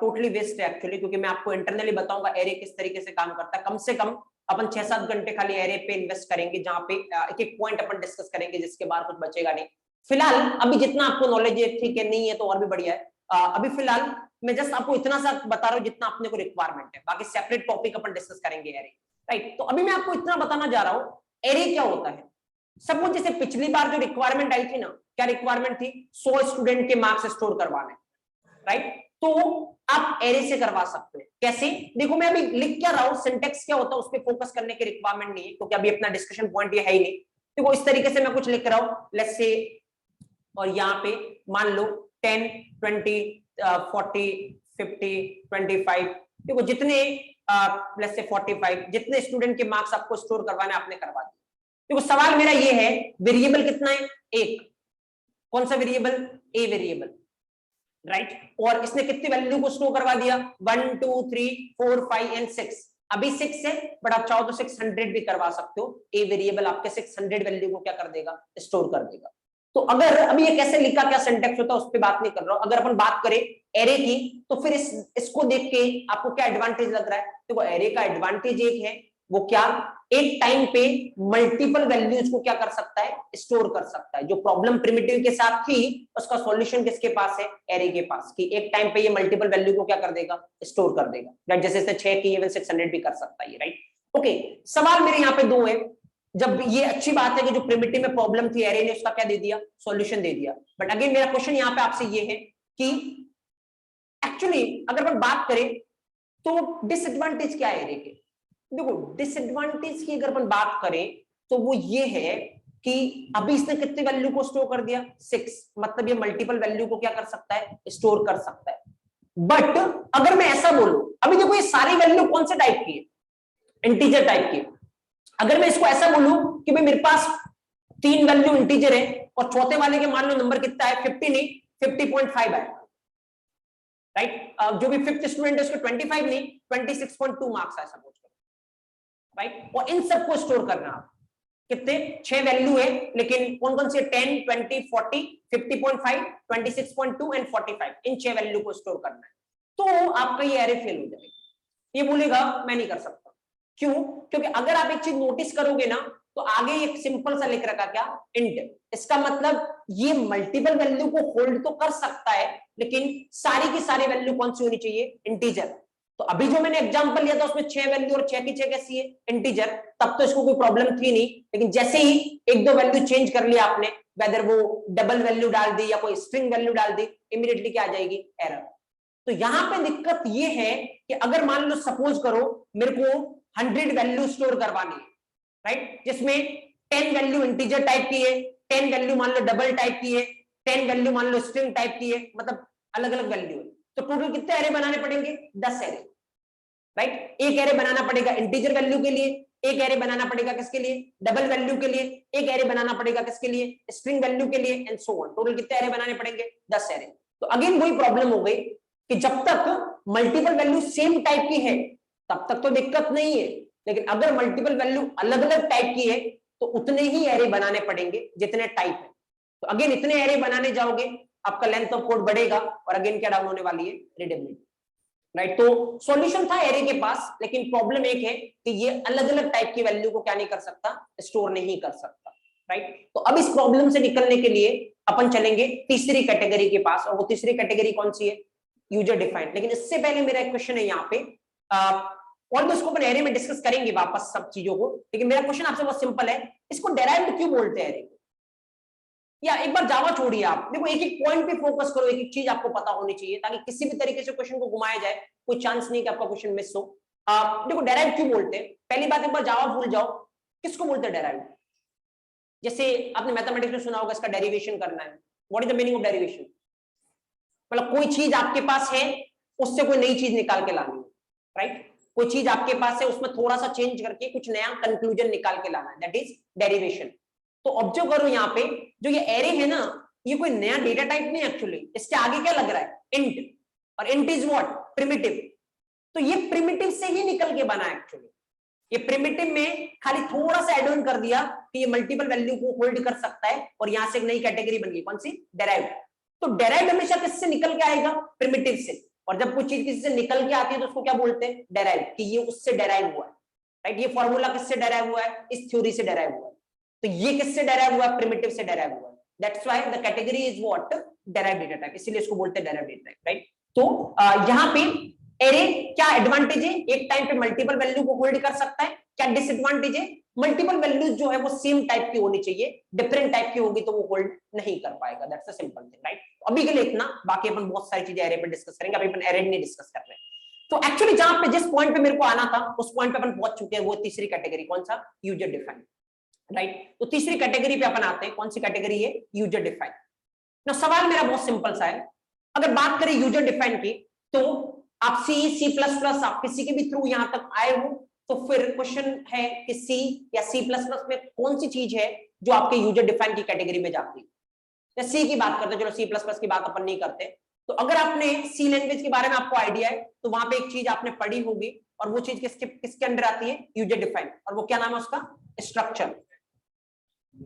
टोटली वेस्ट है एक्चुअली, क्योंकि मैं आपको इंटरनली बताऊंगा एरे किस तरीके से काम करता है। कम से कम अपन 6-7 घंटे खाली एरे पे इन्वेस्ट करेंगे, जहां पे एक एक पॉइंट अपन डिस्कस करेंगे, जिसके बाद कुछ बचेगा नहीं। फिलहाल अभी जितना आपको नॉलेज है, ठीक है, नहीं है तो और भी बढ़िया है। अभी फिलहाल मैं जस्ट आपको इतना सा बता रहा हूँ जितना अपने को रिक्वायरमेंट है, बाकी सेपरेट टॉपिक अपन डिस्कस करेंगे एरे, राइट। तो अभी मैं आपको इतना बताना जा रहा हूँ एरे क्या होता है। सपोज जैसे पिछली बार जो रिक्वायरमेंट आई थी ना, क्या रिक्वायरमेंट थी, 100 स्टूडेंट के मार्क्स स्टोर करवाने, राइट। तो आप एरे से करवा सकते हैं। कैसे, देखो मैं अभी लिख क्या रहा हूं, सिंटेक्स क्या होता है उस पर फोकस करने की रिक्वायरमेंट नहीं है, क्योंकि अभी अपना डिस्कशन पॉइंट ये है ही नहीं। देखो इस तरीके से मैं कुछ लिख रहा हूं, लेट्स से, और यहाँ पे मान लो 10, 20, 40, 50, 25, देखो जितने लेट्स से 45 जितने स्टूडेंट के मार्क्स आपको स्टोर करवाने आपने करवा दिए। देखो सवाल मेरा ये है, वेरिएबल कितना है, एक, कौन सा वेरिएबल, ए वेरिएबल, राइट। और इसने कितनी वैल्यू को स्टोर करवा दिया, 1, 2, 3, 4, 5 एंड 6। अभी 6 है, बट आप चाहो तो 600 भी करवा सकते हो। ए वेरिएबल आपके 600 वैल्यू को क्या कर देगा, स्टोर कर देगा। तो अगर अभी ये कैसे लिखा, क्या सिंटेक्स होता है, उस पर बात नहीं कर रहा हूं। अगर अपन बात करें एरे की, तो फिर इसको देख के आपको क्या एडवांटेज लग रहा है। देखो एरे का एडवांटेज एक है, वो क्या, एक टाइम पे मल्टीपल वैल्यूज को क्या कर सकता है, स्टोर कर सकता है। जो प्रॉब्लम प्रिमिटिव के साथ थी, उसका सॉल्यूशन किसके पास है, एरे के पास, कि एक टाइम पे ये मल्टीपल वैल्यू को क्या कर देगा, स्टोर कर देगा, राइट। जैसे 6 की 600 भी कर सकता है, राइट। ओके, सवाल मेरे यहाँ पे 2 है। जब ये अच्छी बात है कि जो प्रिमिटिव में प्रॉब्लम थी, एरे ने उसका क्या दे दिया, सॉल्यूशन दे दिया। बट अगेन मेरा क्वेश्चन यहाँ पे आपसे ये है कि एक्चुअली अगर हम बात करें तो डिसएडवांटेज क्या है एरे के। देखो डिसएडवांटेज की अगर अपन बात करें तो वो ये है कि अभी इसने कितनी वैल्यू को स्टोर कर दिया, 6, मतलब ये मल्टीपल वैल्यू को क्या कर सकता है, स्टोर कर सकता है। बट अगर मैं ऐसा बोलूं, अभी देखो ये सारी वैल्यू कौन से टाइप की है, इंटीजर टाइप की। अगर मैं इसको ऐसा बोलूं कि भाई मेरे पास 3 वैल्यू इंटीजर है और चौथे वाले के मान लो नंबर कितना है, 50 नहीं 50.5 है, राइट। जो भी 5th स्टूडेंट है उसको 25 नहीं 26.2 मार्क्स है सपोज, राइट। और इन सबको स्टोर करना, आप कितने, 6 वैल्यू है, लेकिन कौन कौन सी, 10, 20, 40, 50.5, 26.2 एंड 45, इन 6 वैल्यू को स्टोर करना है। तो आपका ये एरे फेल हो जाएगा, ये बोलेगा मैं नहीं कर सकता। क्यों, क्योंकि अगर आप एक चीज नोटिस करोगे ना, तो आगे एक सिंपल सा लिख रखा क्या, इंट। इसका मतलब ये मल्टीपल वैल्यू को होल्ड तो कर सकता है, लेकिन सारी की सारी वैल्यू कौन सी होनी चाहिए, इंटीजर। तो अभी जो मैंने एग्जांपल लिया था उसमें 6 वैल्यू और 6 की 6 कैसी है, इंटीजर, तब तो इसको कोई प्रॉब्लम थी नहीं। लेकिन जैसे ही 1-2 वैल्यू चेंज कर लिया आपने, वेदर वो डबल वैल्यू डाल दी या कोई स्ट्रिंग वैल्यू डाल दी, इमीडिएटली क्या आ जाएगी, एरर। तो यहां पे दिक्कत ये है कि अगर मान लो सपोज करो मेरे को 100 वैल्यू स्टोर करवानी है, राइट, जिसमें 10 वैल्यू इंटीजर टाइप की है, 10 वैल्यू मान लो डबल टाइप की है, 10 वैल्यू मान लो स्ट्रिंग टाइप की है, मतलब अलग अलग वैल्यू है, तो टोटल कितने एरे बनाने पड़ेंगे, 10 एरे, राइट। एक एरे बनाना पड़ेगा इंटीजर वैल्यू के लिए, एक एरे बनाना पड़ेगा किसके लिए, डबल वैल्यू के लिए, एक एरे बनाना पड़ेगा किसके लिए, स्ट्रिंग वैल्यू के लिए, एंड सो ऑन। टोटल कितने एरे बनाने पड़ेंगे, 10 एरे। तो अगेन वही प्रॉब्लम हो गई कि जब तक मल्टीपल वैल्यू सेम टाइप की है तब तक तो दिक्कत नहीं है, लेकिन अगर मल्टीपल वैल्यू अलग अलग टाइप की है तो उतने ही एरे बनाने पड़ेंगे जितने टाइप है। तो अगेन इतने एरे बनाने जाओगे आपका लेंथ ऑफ कोड बढ़ेगा और अगेन क्या डाउन होने वाली है, रीडेबिलिटी, राइट। तो सॉल्यूशन था एरे के पास, लेकिन प्रॉब्लम एक है कि ये अलग अलग टाइप की वैल्यू को क्या नहीं कर सकता, स्टोर नहीं कर सकता, राइट। तो अब इस प्रॉब्लम से निकलने के लिए अपन चलेंगे तीसरी कैटेगरी के पास, और वो तीसरी कैटेगरी कौन सी है, यूजर डिफाइंड। लेकिन इससे पहले मेरा एक क्वेश्चन है यहाँ पे, और इसको अपन एरे में डिस्कस करेंगे वापस सब चीजों को, लेकिन मेरा क्वेश्चन आपसे बहुत सिंपल है, इसको डेराइव्ड क्यों बोलते हैं एरे को, या एक बार जावा छोड़िए, आप देखो एक एक पॉइंट पे फोकस करो, एक एक चीज आपको पता होनी चाहिए ताकि किसी भी तरीके से क्वेश्चन को घुमाया जाए, कोई चांस नहीं कि आपका क्वेश्चन मिस हो। देखो डेराइव क्यों बोलते हैं, पहली बात एक बार जावा भूल जाओ, किसको बोलते हैं डेराइव। जैसे आपने मैथमेटिक्स में सुना होगा इसका डेरिवेशन करना है, what is the meaning of derivation, मतलब कोई चीज आपके पास है उससे कोई नई चीज निकाल के लानी है, राइट। कोई चीज आपके पास है उसमें थोड़ा सा चेंज करके कुछ नया कंक्लूजन निकाल के लाना है, दैट इज डेरिवेशन। तो ऑब्जर्व करो यहाँ पे जो ये एरे है ना, ये कोई नया डेटा टाइप नहीं एक्चुअली, इसके आगे क्या लग रहा है, इंट, और इंट इज व्हाट, प्रिमिटिव। तो ये प्रिमिटिव से ही निकल के बना है एक्चुअली, ये प्रिमिटिव में खाली थोड़ा सा एड ऑन कर दिया कि ये मल्टीपल वैल्यू को होल्ड कर सकता है, और यहां से एक नई कैटेगरी बन गई, कौन सी, डेराइव्ड। तो डेराइव्ड हमेशा किससे निकल के आएगा, प्रिमिटिव से, और जब कोई चीज किसी से निकल के आती है तो उसको क्या बोलते हैं, डेराइव्ड, कि ये उससे डेराइव हुआ है, राइट। ये फॉर्मूला किससे डेराइव हुआ है, इस थ्योरी से डेराइव हुआ है, तो ये किससे डेराइव हुआ, प्रिमिटिव से डेराइव हुआ है, that's why the category is what, derived data type, इसीलिए इसको बोलते हैं डेराइव्ड डेटा टाइप, राइट। तो यहाँ पे एरे क्या एडवांटेज है, एक टाइम पे मल्टीपल वैल्यू को होल्ड कर सकता है, क्या डिसएडवांटेज है, मल्टीपल वैल्यूज जो है वो सेम टाइप की होनी चाहिए, डिफरेंट टाइप की होगी तो वो होल्ड नहीं कर पाएगा, that's a simple thing, right. अभी के लिए इतना, बाकी अपन बहुत सारी चीजें एरे पे डिस्कस करेंगे, अभी अपन एरे नहीं डिस्कस कर रहे हैं। तो एक्चुअली जहां पे जिस पॉइंट पे मेरे को आना था उस पॉइंट पे अपन पहुंच चुके हैं, वो तीसरी कैटेगरी, कौन सा, यूजर डिफाइंड, राइट। तो तीसरी कैटेगरी पे अपन आते हैं, कौन सी कैटेगरी है, यूजर डिफाइंड। ना सवाल मेरा बहुत सिंपल सा है, अगर बात करें यूजर डिफाइंड की, तो आप C++ आप किसी के भी थ्रू यहां तक आए हो, तो फिर क्वेश्चन है कि C या C++ में कौन सी चीज है जो आपके यूजर डिफाइंड की कैटेगरी में जाती है। या C की बात करते हैं, चलो C++ की बात अपन नहीं करते। तो अगर आपने C लैंग्वेज के बारे में आपको आइडिया है तो वहां पे एक चीज आपने पढ़ी होगी, और वो चीज किसके अंडर आती है, यूजर डिफाइंड, और वो क्या नाम है उसका, स्ट्रक्चर,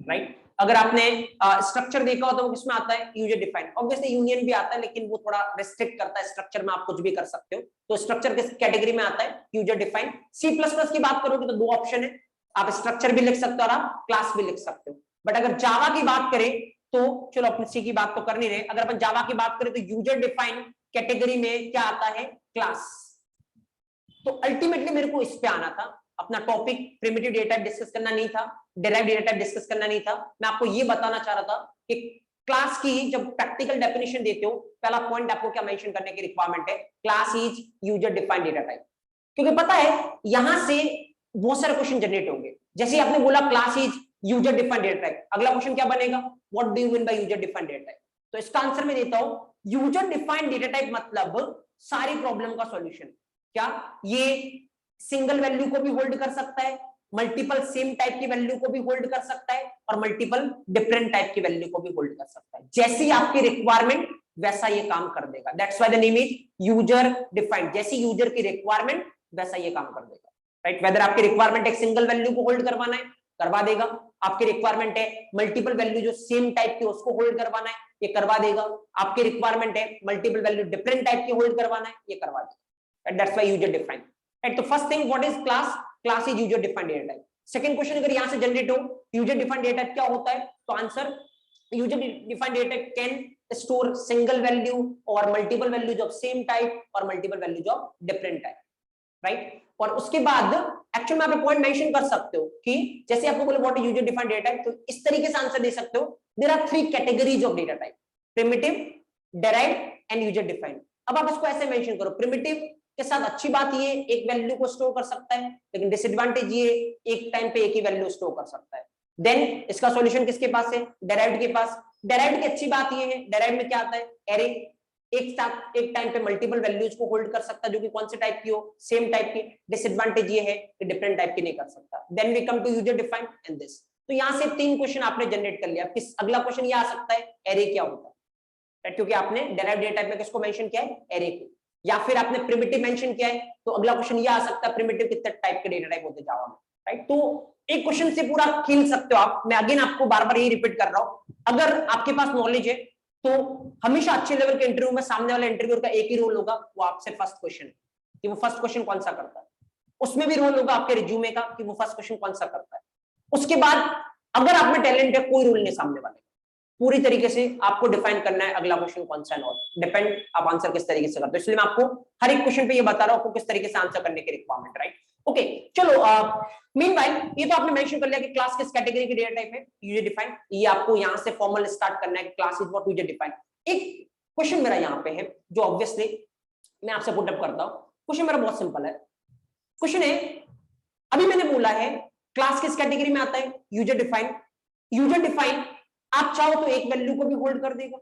राइट। अगर आपने स्ट्रक्चर देखा हो तो वो किसमें आता है, यूजर डिफाइंड। ऑब्वियसली यूनियन भी आता है, लेकिन वो थोड़ा रिस्ट्रिक्ट करता है, स्ट्रक्चर में आप कुछ भी कर सकते हो, तो स्ट्रक्चर किस कैटेगरी में आता है, यूजर डिफाइंड। C++ की बात करोगे तो दो ऑप्शन है, आप स्ट्रक्चर भी लिख सकते हो और आप क्लास भी लिख सकते हो। बट अगर जावा की बात करें तो चलो अपन सी की बात तो कर नहीं रहे, अगर अपन जावा की बात करें तो यूजर डिफाइंड कैटेगरी में क्या आता है, क्लास। तो अल्टीमेटली मेरे को इस पे आना था, अपना टॉपिक प्रिमिटिव डेटा डिस्कस करना नहीं था, डेराइव्ड डेटा डिस्कस करना नहीं था, मैं आपको ये बताना चाह रहा था कि क्लास की जब प्रैक्टिकल डेफिनेशन देते हो, पहला पॉइंट आपको क्या मेंशन करने की रिक्वायरमेंट है, class is user defined data type. क्योंकि पता है यहां से बहुत सारे क्वेश्चन जनरेट होंगे, जैसे आपने बोला class is user defined data type, अगला क्वेश्चन क्या बनेगा, what do you mean by user defined data type. तो इसका आंसर मैं देता हूं, यूजर डिफाइंड डेटा टाइप मतलब सारी प्रॉब्लम का सॉल्यूशन। क्या ये सिंगल वैल्यू को भी होल्ड कर सकता है, मल्टीपल सेम टाइप की वैल्यू को भी होल्ड कर सकता है, और मल्टीपल डिफरेंट टाइप की वैल्यू को भी होल्ड कर सकता है, जैसी आपकी रिक्वायरमेंट वैसा ये काम कर देगा, that's why the name is user defined. जैसी यूजर की रिक्वायरमेंट वैसा ये काम कर देगा, राइट। वेदर आपकी रिक्वायरमेंट एक सिंगल वैल्यू को होल्ड करवाना है, करवा देगा, आपकी रिक्वायरमेंट है मल्टीपल वैल्यू जो सेम टाइप की उसको होल्ड करवाना है, ये करवा देगा, आपकी रिक्वायरमेंट है मल्टीपल वैल्यू डिफरेंट टाइप की होल्ड करवाना है, ये करवा देगा, that's why user defined, right. तो first thing what is class, class is user defined data type. Second question अगर यहां से जनरेट हो यूजर डिफाइंड डेटा टाइप क्या होता है, तो answer user defined data type can store single value और multiple values of same type और multiple values of different type, right. और उसके बाद एक्चुअली में आप पॉइंट मेंशन कर सकते हो कि जैसे आपको बोले what is user defined data type, तो इस तरीके से आंसर दे सकते हो there are 3 categories of data type, primitive, derived and user defined. अब आप इसको ऐसे मेंशन करो, प्रिमिटिव के साथ अच्छी बात ये एक वैल्यू को स्टोर कर सकता है, लेकिन डिसएडवांटेज ये एक टाइम पे एक ही वैल्यू स्टोर कर सकता है। देन इसका सॉल्यूशन किसके पास है? डेराइव्ड के पास। डेराइव्ड की अच्छी बात ये है, डेराइव्ड में क्या आता है? एरे, एक टाइम पे मल्टीपल वैल्यूज को होल्ड कर सकता है, जो कि कौन से टाइप की हो? सेम टाइप की। डिसएडवांटेज ये है कि डिफरेंट टाइप की नहीं कर सकता। Then we come to user defined and this. तो यहां से 3 क्वेश्चन आपने जनरेट कर लिया। किस अगला क्वेश्चन ये आ सकता है, एरे क्या होता है, क्योंकि आपने डेराइव्ड डेटा टाइप में किसको मेंशन किया है? एरे को। या फिर आपने प्रिमिटिव मेंशन किया है, तो अगला क्वेश्चन ये आ सकता है, प्रिमिटिव कितने टाइप के डेटा टाइप होते हैं जावा में, राइट? तो एक क्वेश्चन से पूरा खेल सकते हो आप। मैं अगेन आपको बार बार यही रिपीट कर रहा हूं, अगर आपके पास नॉलेज है तो हमेशा अच्छे लेवल के इंटरव्यू में सामने वाले इंटरव्यूअर का एक ही रोल होगा, वो आपसे फर्स्ट क्वेश्चन कि वो फर्स्ट क्वेश्चन कौन सा करता है। उसमें भी रोल होगा आपके रिज्यूमे का कि वो फर्स्ट क्वेश्चन कौन सा करता है। उसके बाद अगर आप में टैलेंट है, कोई रोल नहीं सामने वाले, पूरी तरीके से आपको डिफाइन करना है अगला क्वेश्चन कौन सा है, और डिपेंड आप आंसर किस तरीके से करते हो। इसलिए मैं आपको हर एक क्वेश्चन पे ये बता रहा हूं आपको किस तरीके से आंसर करने की रिक्वायरमेंट, राइट? ओके, चलो मीनवाइल ये तो आपने मेंशन कर लिया कि क्लास किस कैटेगरी की डेटा टाइप है, यूजर डिफाइंड। ये आपको यहां से फॉर्मल स्टार्ट करना है कि class is what user defined. एक क्वेश्चन मेरा यहां पे है जो ऑब्वियसली मैं आपसे पुट अप करता हूं। क्वेश्चन मेरा बहुत सिंपल है। क्वेश्चन है, अभी मैंने बोला है क्लास किस कैटेगरी में आता है, यूजर डिफाइंड। यूजर डिफाइंड आप चाहो तो एक वैल्यू को भी होल्ड कर देगा,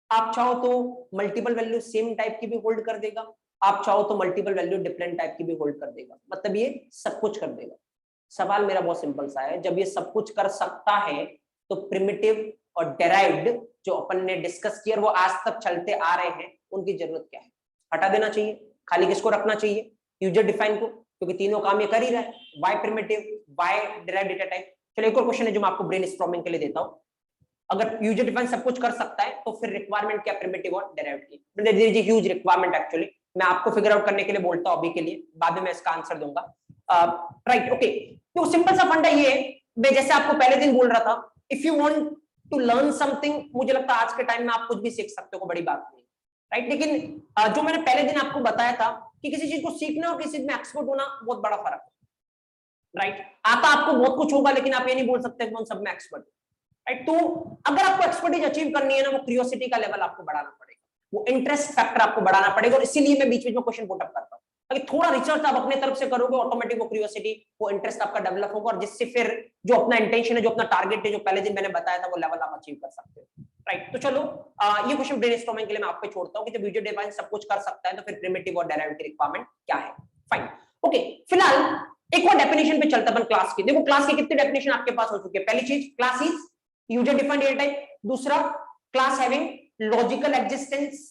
आप चाहो तो मल्टीपल वैल्यू सेम टाइप की भी होल्ड कर देगा, आप चाहो तो मल्टीपल वैल्यू डिफरेंट टाइप की भी होल्ड कर देगा, मतलब ये सब कुछ कर देगा। सवाल मेरा बहुत सिंपल सा है, जब ये सब कुछ कर सकता है तो प्रिमिटिव और डेराइव्ड जो अपन ने डिस्कस किया वो आज तक चलते आ रहे हैं, उनकी जरूरत क्या है? हटा देना चाहिए, खाली किसको रखना चाहिए? यूजर डिफाइन को, क्योंकि तीनों काम ये कर ही रहा है, why primitive, why derived data type. चलो एक और क्वेश्चन है जो मैं आपको ब्रेन स्टॉर्मिंग के लिए देता हूं। अगर यूजर डिफाइन सब कुछ कर सकता है तो फिर रिक्वायरमेंट क्या प्रिमिटिव और डेराइव्ड की? There is a huge requirement actually. मैं आपको फिगर आउट करने के लिए बोलता हूं अभी के लिए, बाद में मैं इसका आंसर दूंगा। Right, okay. तो सिंपल सा फंडा ये है, मैं जैसे आपको पहले दिन बोल रहा था, if you want to learn something, मुझे लगता है आज के टाइम में आप कुछ भी सीख सकते हो, बड़ी बात नहीं, राइट? लेकिन जो मैंने पहले दिन आपको बताया था कि किसी चीज को सीखना और किसी चीज में एक्सपर्ट होना बहुत बड़ा फर्क है, राइट? आता आपको बहुत कुछ होगा, लेकिन आप ये नहीं बोल सकते कौन सब में एक्सपर्ट, राइट? तो अगर आपको एक्सपर्टीज अचीव करनी है ना, वो क्यूरियोसिटी का लेवल आपको बढ़ाना पड़ेगा, वो इंटरेस्ट फैक्टर आपको बढ़ाना पड़ेगा। और इसीलिए मैं बीच बीच में क्वेश्चन पुट अप करता हूं, अगर थोड़ा रिसर्च आप अपने तरफ से करोगे, ऑटोमेटिक वो क्यूरियोसिटी, वो इंटरेस्ट आपका डेवलप होगा, और जिससे फिर जो अपना इंटेंशन है, जो अपना टारगेट है, जो पहले दिन मैंने बताया था, वो लेवल आप अचीव कर सकते हो, राइट? तो चलो ये क्वेश्चन ब्रेनस्टॉर्मिंग के लिए मैं आप पे छोड़ता हूं कि जब यूजर डिफाइन सब कुछ कर सकता है तो फिर प्रिमिटिव और डेराइव्ड की रिक्वायरमेंट क्या है? Fine, okay. फिलहाल एक और डेफिनेशन पे चलता अपन क्लास की। देखो क्लास की कितनी डेफिनेशन आपके पास हो चुकी है। पहली चीज, class is user defined data type. दूसरा, class having logical existence,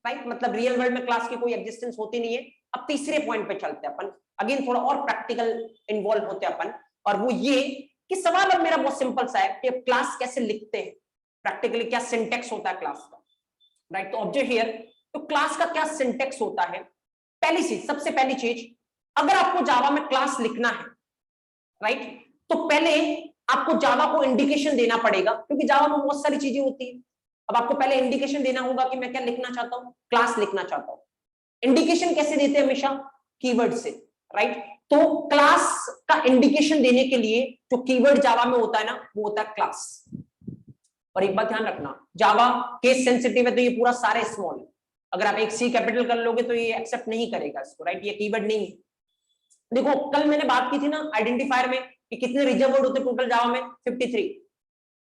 right? मतलब रियल वर्ल्ड में क्लास की कोई एग्जिस्टेंस होती नहीं है। अब तीसरे पॉइंट पे चलते हैं अपन, अगेन थोड़ा और प्रैक्टिकल इन्वॉल्व होते हैं अपन, और वो ये कि सवाल अब मेरा बहुत सिंपल सा है कि क्लास कैसे लिखते हैं, प्रैक्टिकली क्या सिंटेक्स होता है क्लास का, राइट? तो ऑब्जेक्ट हियर, तो क्लास का क्या सिंटेक्स होता है? पहली चीज, सबसे पहली चीज, अगर आपको जावा में क्लास लिखना है, राइट, तो पहले आपको जावा को इंडिकेशन देना पड़ेगा, क्योंकि जावा में बहुत सारी चीजें होती है। अब आपको पहले इंडिकेशन देना होगा कि मैं क्या लिखना चाहता हूं, क्लास लिखना चाहता हूं। इंडिकेशन कैसे देते हैं? हमेशा कीवर्ड से, राइट? तो क्लास का इंडिकेशन देने के लिए जो कीवर्ड जावा में होता है ना, वो होता है क्लास। और एक बात ध्यान रखना, जावा केस सेंसिटिव है, तो ये पूरा सारे स्मॉल है। अगर आप एक सी कैपिटल कर लोगे तो ये एक्सेप्ट नहीं करेगा इसको, राइट? ये कीवर्ड नहीं है। देखो कल मैंने बात की थी ना आइडेंटिफायर में कि कितने रिजर्व वर्ड होते टोटल जावा में, 53।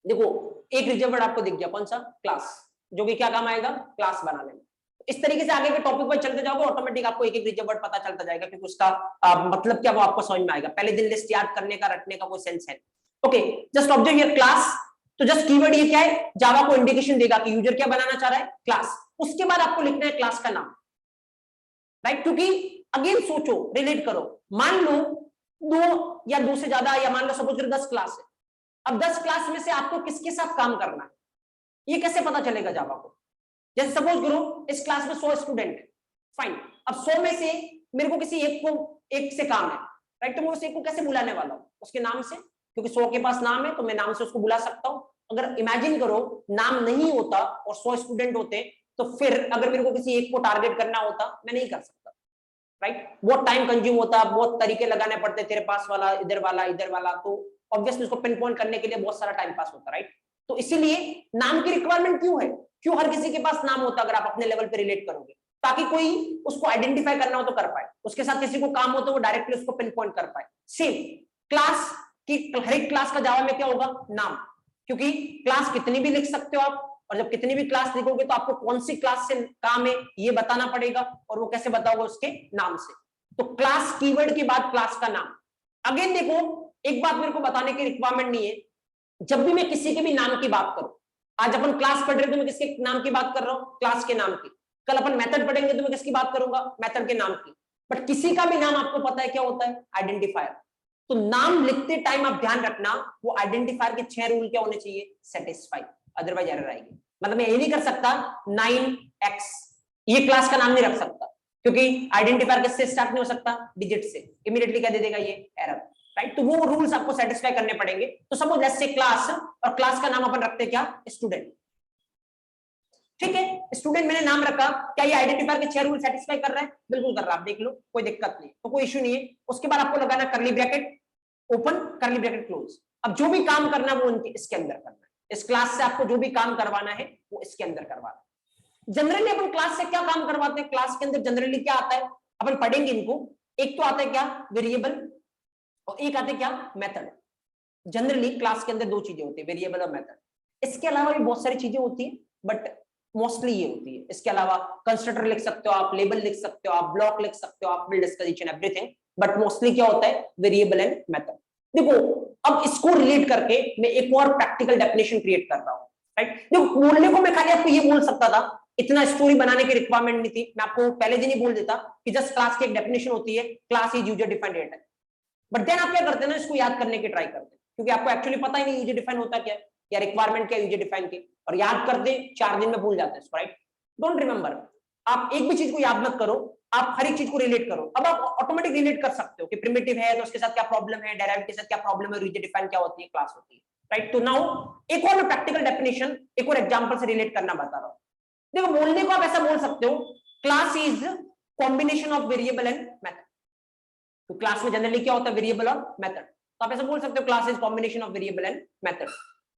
देखो एक रिजर्व वर्ड आपको दिख गया, कौन सा? क्लास, जो कि क्या काम आएगा? क्लास बनाने में। इस तरीके से आगे के टॉपिक पर चलते जाओगे, ऑटोमेटिक आपको एक एक रिजर्व वर्ड पता चलता जाएगा, क्योंकि उसका मतलब क्या वो आपको समझ में आएगा। पहले दिन लिस्ट याद करने का, रटने का कोई सेंस है? Okay, just observe here class. तो जस्ट कीवर्ड ये क्या है? जावा को इंडिकेशन देगा कि यूजर क्या बनाना चाह रहा है? क्लास। उसके बाद आपको लिखना है क्लास का नाम, राइट? क्योंकि अगेन सोचो, रिलेट करो, मान लो 2 या 2 से ज्यादा, या मान लो सपोज 10 क्लास है। अब 10 क्लास में से आपको किसके साथ काम करना है, ये कैसे पता चलेगा जावा को? जैसे सपोज करो इस क्लास में 100 स्टूडेंट है, फाइन। अब 100 में से मेरे को किसी एक से काम है, राइट? तो मैं उस एक को कैसे बुलाने वाला हूं? उसके नाम से, क्योंकि 100 के पास नाम है तो मैं नाम से उसको बुला सकता हूं। अगर इमेजिन करो नाम नहीं होता और 100 स्टूडेंट होते, तो फिर अगर मेरे को किसी एक को टारगेट करना होता, मैं नहीं कर सकता, राइट? बहुत टाइम कंज्यूम होता, बहुत तरीके लगाने पड़ते, तेरे पास वाला, इधर वाला, इधर वाला, तो ऑब्वियसली उसको पिन पॉइंट करने के लिए बहुत सारा टाइम पास होता, राइट? तो इसीलिए नाम की रिक्वायरमेंट क्यों है, क्यों हर किसी के पास नाम होता है, अगर आप अपने लेवल पे रिलेट करोगे, ताकि कोई उसको आइडेंटिफाई करना हो तो कर पाए, उसके साथ किसी को काम हो तो वो डायरेक्टली उसको पिन पॉइंट कर पाए। सेम क्लास की, हर एक क्लास का जावा में क्या होगा, नाम, क्योंकि क्लास कितनी भी लिख सकते हो आप, और जब कितनी भी क्लास लिखोगे तो आपको कौन सी क्लास से काम है ये बताना पड़ेगा, और वो कैसे बताओगे, उसके नाम से। तो क्लास कीवर्ड के बाद क्लास का नाम। अगेन देखो, एक बात मेरे को बताने की रिक्वायरमेंट नहीं है, जब भी मैं किसी के भी नाम की बात करूं, आज अपन क्लास पढ़ रहे तो मैं किसके नाम की बात कर रहा हूं, क्लास के नाम की। कल अपन मेथड पढ़ेंगे तो मैं किसकी बात करूंगा, मेथड के नाम की। बट किसी का भी नाम आपको पता है क्या होता है, आइडेंटिफायर। तो नाम लिखते टाइम आप ध्यान रखना, वो आइडेंटिफायर के 6 रूल क्या होने चाहिए, सेटिस्फाई, अदरवाइज एरर आएगी। मतलब मैं ये नहीं कर सकता 9x, ये क्लास का नाम नहीं रख सकता, क्योंकि आइडेंटिफायर किससे स्टार्ट नहीं हो सकता, डिजिट से, इमीडिएटली क्या दे देगा ये, एरर, राइट। तो वो रूल्स आपको सेटिस्फाई करने पड़ेंगे। तो सपोज लेट्स से क्लास, और क्लास का नाम अपन रखते क्या, स्टूडेंट, ठीक है, स्टूडेंट मैंने नाम रखा, क्या ये आइडेंटिफायर के 6 रूल सेटिस्फाई कर रहा है, बिल्कुल कर रहा है, आप देख लो, कोई दिक्कत नहीं, तो कोई इश्यू नहीं है। उसके बाद आपको लगाना करली ब्रैकेट ओपन, करली ब्रैकेट क्लोज। अब जो भी काम करना है वो उनके इसके अंदर करना है, इस क्लास से आपको जो भी काम करवाना है वो इसके अंदर करवाना है। जनरली अपन क्लास से क्या काम करवाते हैं, क्लास के अंदर जनरली क्या आता है, अपन पढ़ेंगे इनको। एक तो आता है क्या, वेरिएबल, और एक आते क्या, मेथड। जनरली क्लास के अंदर 2 चीजें होती है, वेरिएबल और मेथड। इसके अलावा भी बहुत सारी चीजें होती है, बट मोस्टली ये होती है। इसके अलावा कंस्ट्रक्टर लिख सकते हो आप, लेबल लिख सकते हो आप, ब्लॉक लिख सकते हो आप, will discuss each and everything, but mostly क्या होता है, वेरिएबल एंड मेथड। देखो, अब इसको रिलेट करके मैं एक और प्रैक्टिकल डेफिनेशन क्रिएट कर रहा हूं, राइट। देखो, बोलने को मैं खाली आपको ये बोल सकता था, इतना स्टोरी बनाने की रिक्वायरमेंट नहीं थी, मैं आपको पहले दिन ही बोल देता कि जस्ट क्लास की एक डेफिनेशन होती है, class is user defined data. But then आप क्या करते हैं ना, इसको याद करने की ट्राई करते हैं, क्योंकि आपको एक्चुअली पता ही नहीं यूजर डिफाइन होता क्या है, या रिक्वायरमेंट क्या यूजर डिफाइन की, और याद करते 4 दिन में भूल जाते हैं, राइट। डोंट रिमेंबर, आप एक भी चीज को याद मत करो, आप हर एक चीज को रिलेट करो। अब आप ऑटोमेटिक रिलेट कर सकते हो कि प्रिमिटिव है तो उसके साथ क्या प्रॉब्लम है, डेरिवेटिव के साथ क्या प्रॉब्लम है, यूजर डिफाइन क्या होती है, क्लास होती है, राइट। तो नाउ एक और प्रैक्टिकल डेफिनेशन, एक और एग्जांपल से रिलेट करना बता रहा हूं। देखो, बोलने को आप ऐसा बोल सकते हो, class is combination of variable and method. तो क्लास में जनरली क्या होता है, वेरिएबल और मेथड, तो आप ऐसा बोल सकते हो, class is combination of variable and method.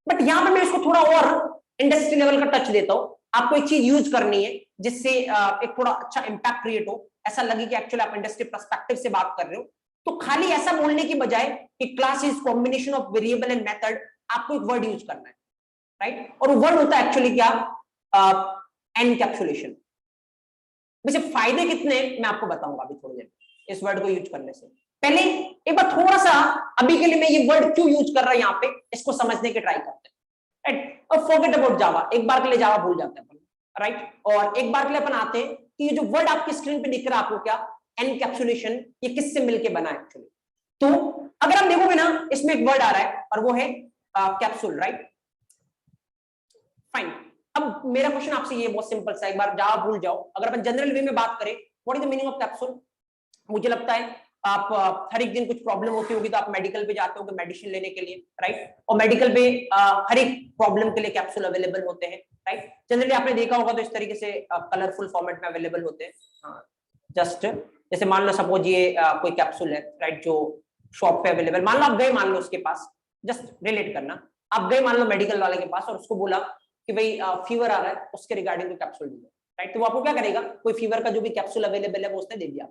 But यहां पे मैं इसको थोड़ा और इंडस्ट्री लेवल का टच देता हूं, आपको एक चीज यूज करनी है जिससे एक थोड़ा अच्छा इंपैक्ट क्रिएट हो, ऐसा लगे कि एक्चुअली आप इंडस्ट्री पर्सपेक्टिव से बात कर रहे हो। तो खाली ऐसा बोलने की बजाय कि class is combination of variable and method, आपको एक वर्ड यूज करना है, राइट। और वो वर्ड होता है एक्चुअली क्या, एनकैप्सुलेशन। वैसे फायदे कितने मैं आपको बताऊंगा अभी थोड़ी देर इस वर्ड को यूज करने से। पहले एक बार थोड़ा सा, अभी के लिए मैं ये वर्ड क्यों यूज कर रहा हूं यहाँ पे, इसको समझने की ट्राई करते हैं, राइट। और फॉरगेट अबाउट जावा, एक बार के लिए जावा भूल जाते हैं अपन, राइट। और एक बार के लिए अपन आते हैं कि ये जो वर्ड आपकी स्क्रीन पे दिख रहा है आपको क्या, एनकैप्सुलेशन, ये किससे मिलके बना है एक्चुअली। तो अगर आप देखोगे ना, इसमें एक वर्ड आ रहा है और वो है कैप्सूल, राइट, फाइन। अब मेरा क्वेश्चन आपसे ये बहुत सिंपल सा, एक बार जावा भूल जाओ, अगर अपन जनरल वे में बात करें, what is the meaning of capsule. मुझे लगता है आप हर एक दिन कुछ प्रॉब्लम होती होगी तो आप मेडिकल पे जाते हो मेडिसिन लेने के लिए, राइट। और मेडिकल पे हर एक प्रॉब्लम के लिए कैप्सूल अवेलेबल होते हैं, राइट। जनरली आपने देखा होगा तो इस तरीके से कलरफुल फॉर्मेट में अवेलेबल होते हैं। जस्ट जैसे मान लो सपोज ये कोई कैप्सूल है, राइट, जो शॉप पे अवेलेबल, मान लो आप गए, मान लो उसके पास, जस्ट रिलेट करना, आप गए मान लो मेडिकल वाले के पास और उसको बोला कि भाई फीवर आ रहा है, उसके रिगार्डिंग कोई कैप्सूल दीजिए, राइट। तो वो आपको क्या करेगा, कोई फीवर का जो भी कैप्सूल अवेलेबल है वो उसने दे दिया,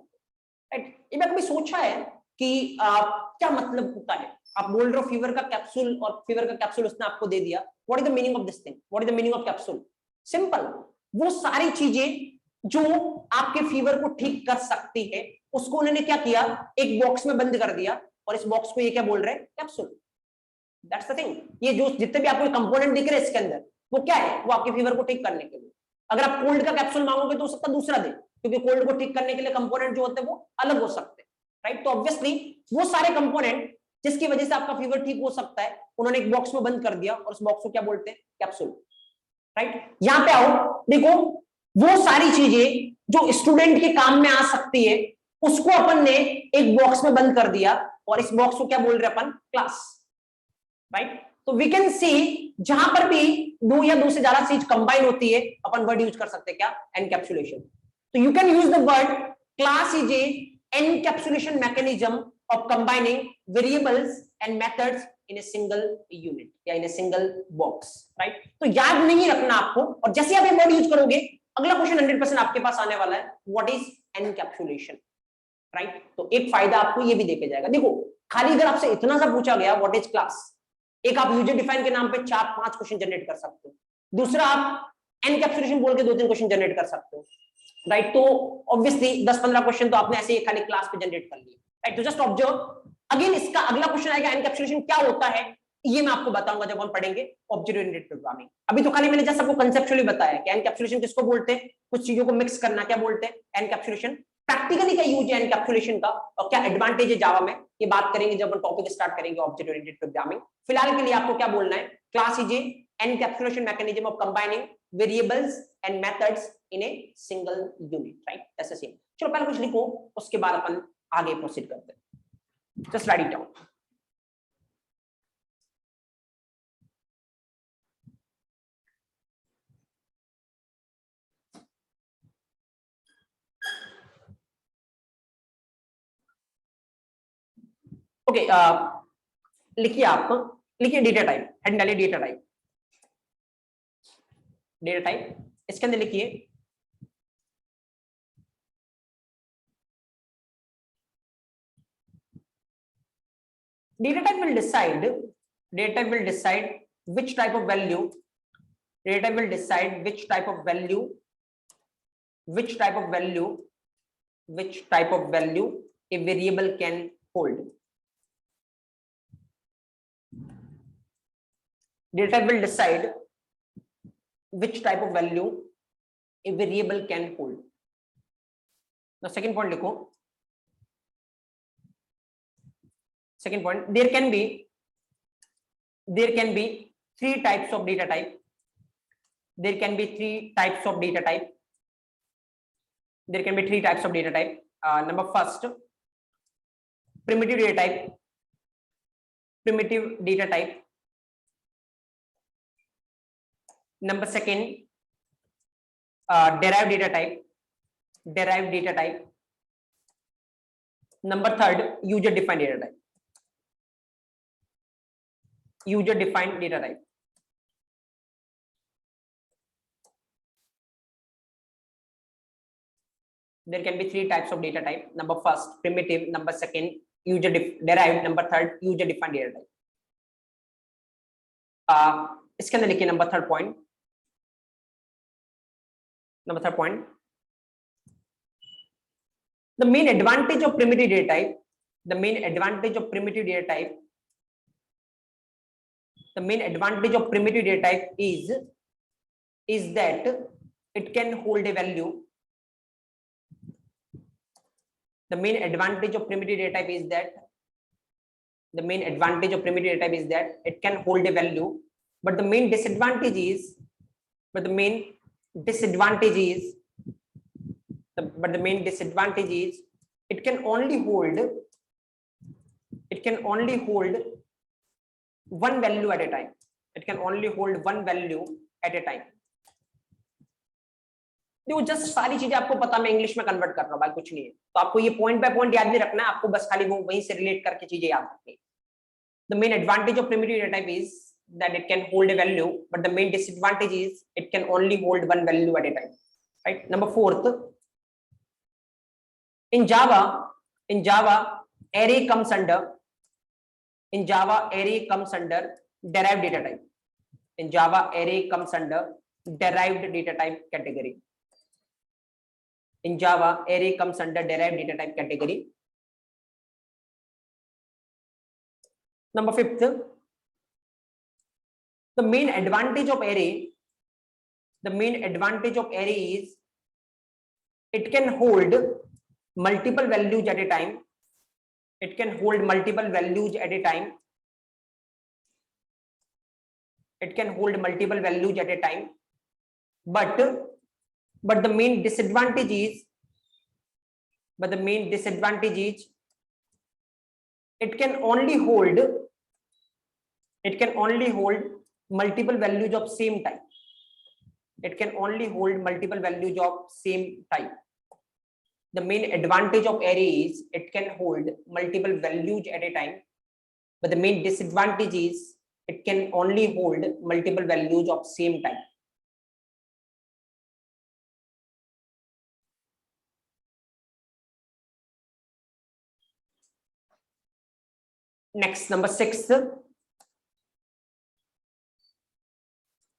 राइट। ये मैं कभी सोचा है कि क्या मतलब होता है, आप बोल रहे हो फीवर का कैप्सूल, और फीवर का कैप्सूल उसने आपको दे दिया, what is the meaning of this thing, what is the meaning of capsule. Simple, वो सारी चीजें जो आपके फीवर को ठीक कर सकती है उसको उन्होंने क्या किया, एक बॉक्स में बंद कर दिया, और इस बॉक्स को ये क्या बोल रहे हैं, कैप्सूल। That's the thing. ये जो जितने भी आपको कंपोनेंट दिख रहे हैं इसके अंदर, वो क्या है, वो आपके फीवर को ठीक करने के लिए। अगर आप कोल्ड का कैप्सूल मांगोगे तो हो सकता है दूसरा दे, क्योंकि कोल्ड को ठीक करने के लिए कंपोनेंट जो होते हैं वो अलग हो सकते हैं, राइट। तो ऑब्वियसली वो सारे कंपोनेंट जिसकी वजह से आपका फीवर ठीक हो सकता है, उन्होंने एक बॉक्स में बंद कर दिया, और उस बॉक्स को क्या बोलते हैं, कैप्सूल, राइट। यहां पे आओ, देखो, वो सारी चीजें जो स्टूडेंट के काम में आ सकती है उसको अपन ने एक बॉक्स में बंद कर दिया, और इस बॉक्स को क्या बोल रहे हैं अपन, क्लास, राइट। तो वी कैन सी, जहां पर भी 2 या 2 से ज्यादा चीज कंबाइन होती है अपन वर्ड यूज कर सकते हैं क्या, एनकैप्सुलेशन। तो you can use the word class is a encapsulation mechanism of combining variables and methods in a single unit या in a single box, right? तो याद नहीं रखना आपको, और जैसे आप ये वर्ड यूज करोगे अगला क्वेश्चन 100% आपके पास आने वाला है, व्हाट इज एनकैप्सुलेशन, राइट? तो एक फायदा आपको ये भी देके जाएगा। देखो खाली अगर आपसे इतना सा पूछा गया व्हाट इज क्लास, एक आप यूजर डिफाइन के नाम पे 4-5 क्वेश्चन जनरेट कर सकते हो, दूसरा आप एनकैप्सुलेशन बोल के 2-3 क्वेश्चन जनरेट कर सकते हो, राइट? तो ऑब्वियसली 10-15 क्वेश्चन तो आपने ऐसे ही खाली क्लास पे जनरेट कर लिए, राइट? तो जस्ट ऑब्जर्व, अगेन इसका अगला क्वेश्चन आएगा एनकैप्सुलेशन क्या होता है, ये मैं आपको बताऊंगा जब हम पढ़ेंगे ऑब्जेक्ट ओरिएंटेड प्रोग्रामिंग। अभी तो खाली मैंने जस्ट आपको कंसेप्चुअली बताया कि एनकैप्सुलेशन किसको बोलते हैं, कुछ चीजों को मिक्स करना क्या बोलते हैं एनकैप्सुलेशन, प्रैक्टिकली क्या यूज है एनकैप्सुलेशन का और क्या एडवांटेज है जावा में, ये बात करेंगे जब हम टॉपिक स्टार्ट करेंगे ऑब्जेक्ट ओरिएंटेड प्रोग्रामिंग। फिलहाल के लिए आपको क्या बोलना है, class is encapsulation mechanism of combining variables and methods in a single unit, right? ऐसे सेम। चलो पहले कुछ लिखो, उसके बाद अपन आगे प्रोसीड करते हैं। Just write it down. Okay, लिखिए आप, लिखिए डेटा टाइप, हेड डालिए डेटा टाइप, डेटा टाइप, इसके अंदर लिखिए data type will decide, data type will decide which type of value, data type will decide which type of value, which type of value, which type of value a variable can hold. Data type will decide which type of value a variable can hold. Now second point लिखो, second point, there can be three types of data type, there can be three types of data type, there can be three types of data type. Number first, primitive data type, primitive data type. Number second, derived data type, derived data type. Number third, user defined data type, user defined data type. There can be three types of data type. Number first, primitive. Number second, user derived. Number third, user defined data type. इसके अंदर लिखिए number third point, number third point, the main advantage of primitive data type, the main advantage of primitive data type, the main advantage of primitive data type is that it can hold a value. The main advantage of primitive data type is that, the main advantage of primitive data type is that it can hold a value, but the main disadvantage is, but the main disadvantage is it can only hold one value at a time. It can only hold one value at a time. देखो just सारी चीजें आपको पता, मैं English में convert कर रहा हूं भाई, कुछ नहीं है, तो आपको ये पॉइंट बाय पॉइंट याद नहीं रखना है, आपको बस खाली वो वहीं से रिलेट करके चीजें याद रखनी है। The main advantage of primitive data type is that it can hold a value, but the main disadvantage is it can only hold one value at a time, right? Number fourth, in Java array comes under derived data type. In Java array comes under derived data type category. In Java array comes under derived data type category. Number fifth, the main advantage of array is it can hold multiple values at a time. It can hold multiple values at a time. It can hold multiple values at a time, but the main disadvantage is it can only hold multiple values of same type. It can only hold multiple values of same type. The main advantage of array is it can hold multiple values at a time. but the main disadvantage is it can only hold multiple values of same type. Next, number 6,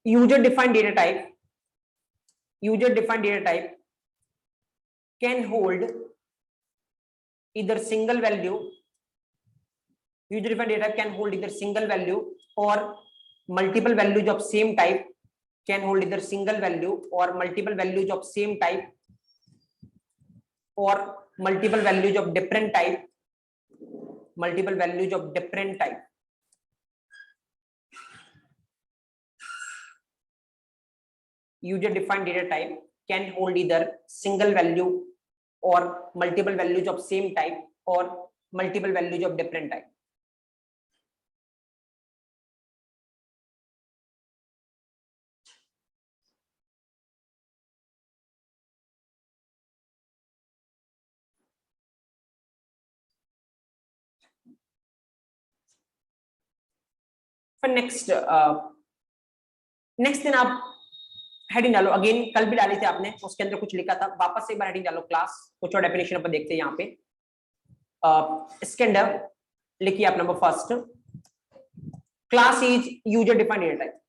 user defined data type. User defined data type can hold either single value. User defined data can hold either single value or multiple values of same type. Can hold either single value or multiple values of same type or multiple values of different type. Multiple values of different type. User defined data type can hold either single value or multiple values of same type or multiple values of different type. For next दिन आप heading डालो, again कल भी डाली थी आपने, उसके अंदर कुछ लिखा था, वापस से एक बार हेडिंग डालो क्लास, कुछ और डेफिनेशन अपन देखते हैं यहाँ पे। इसके अंदर लिखिए आप number first, class is user defined data type,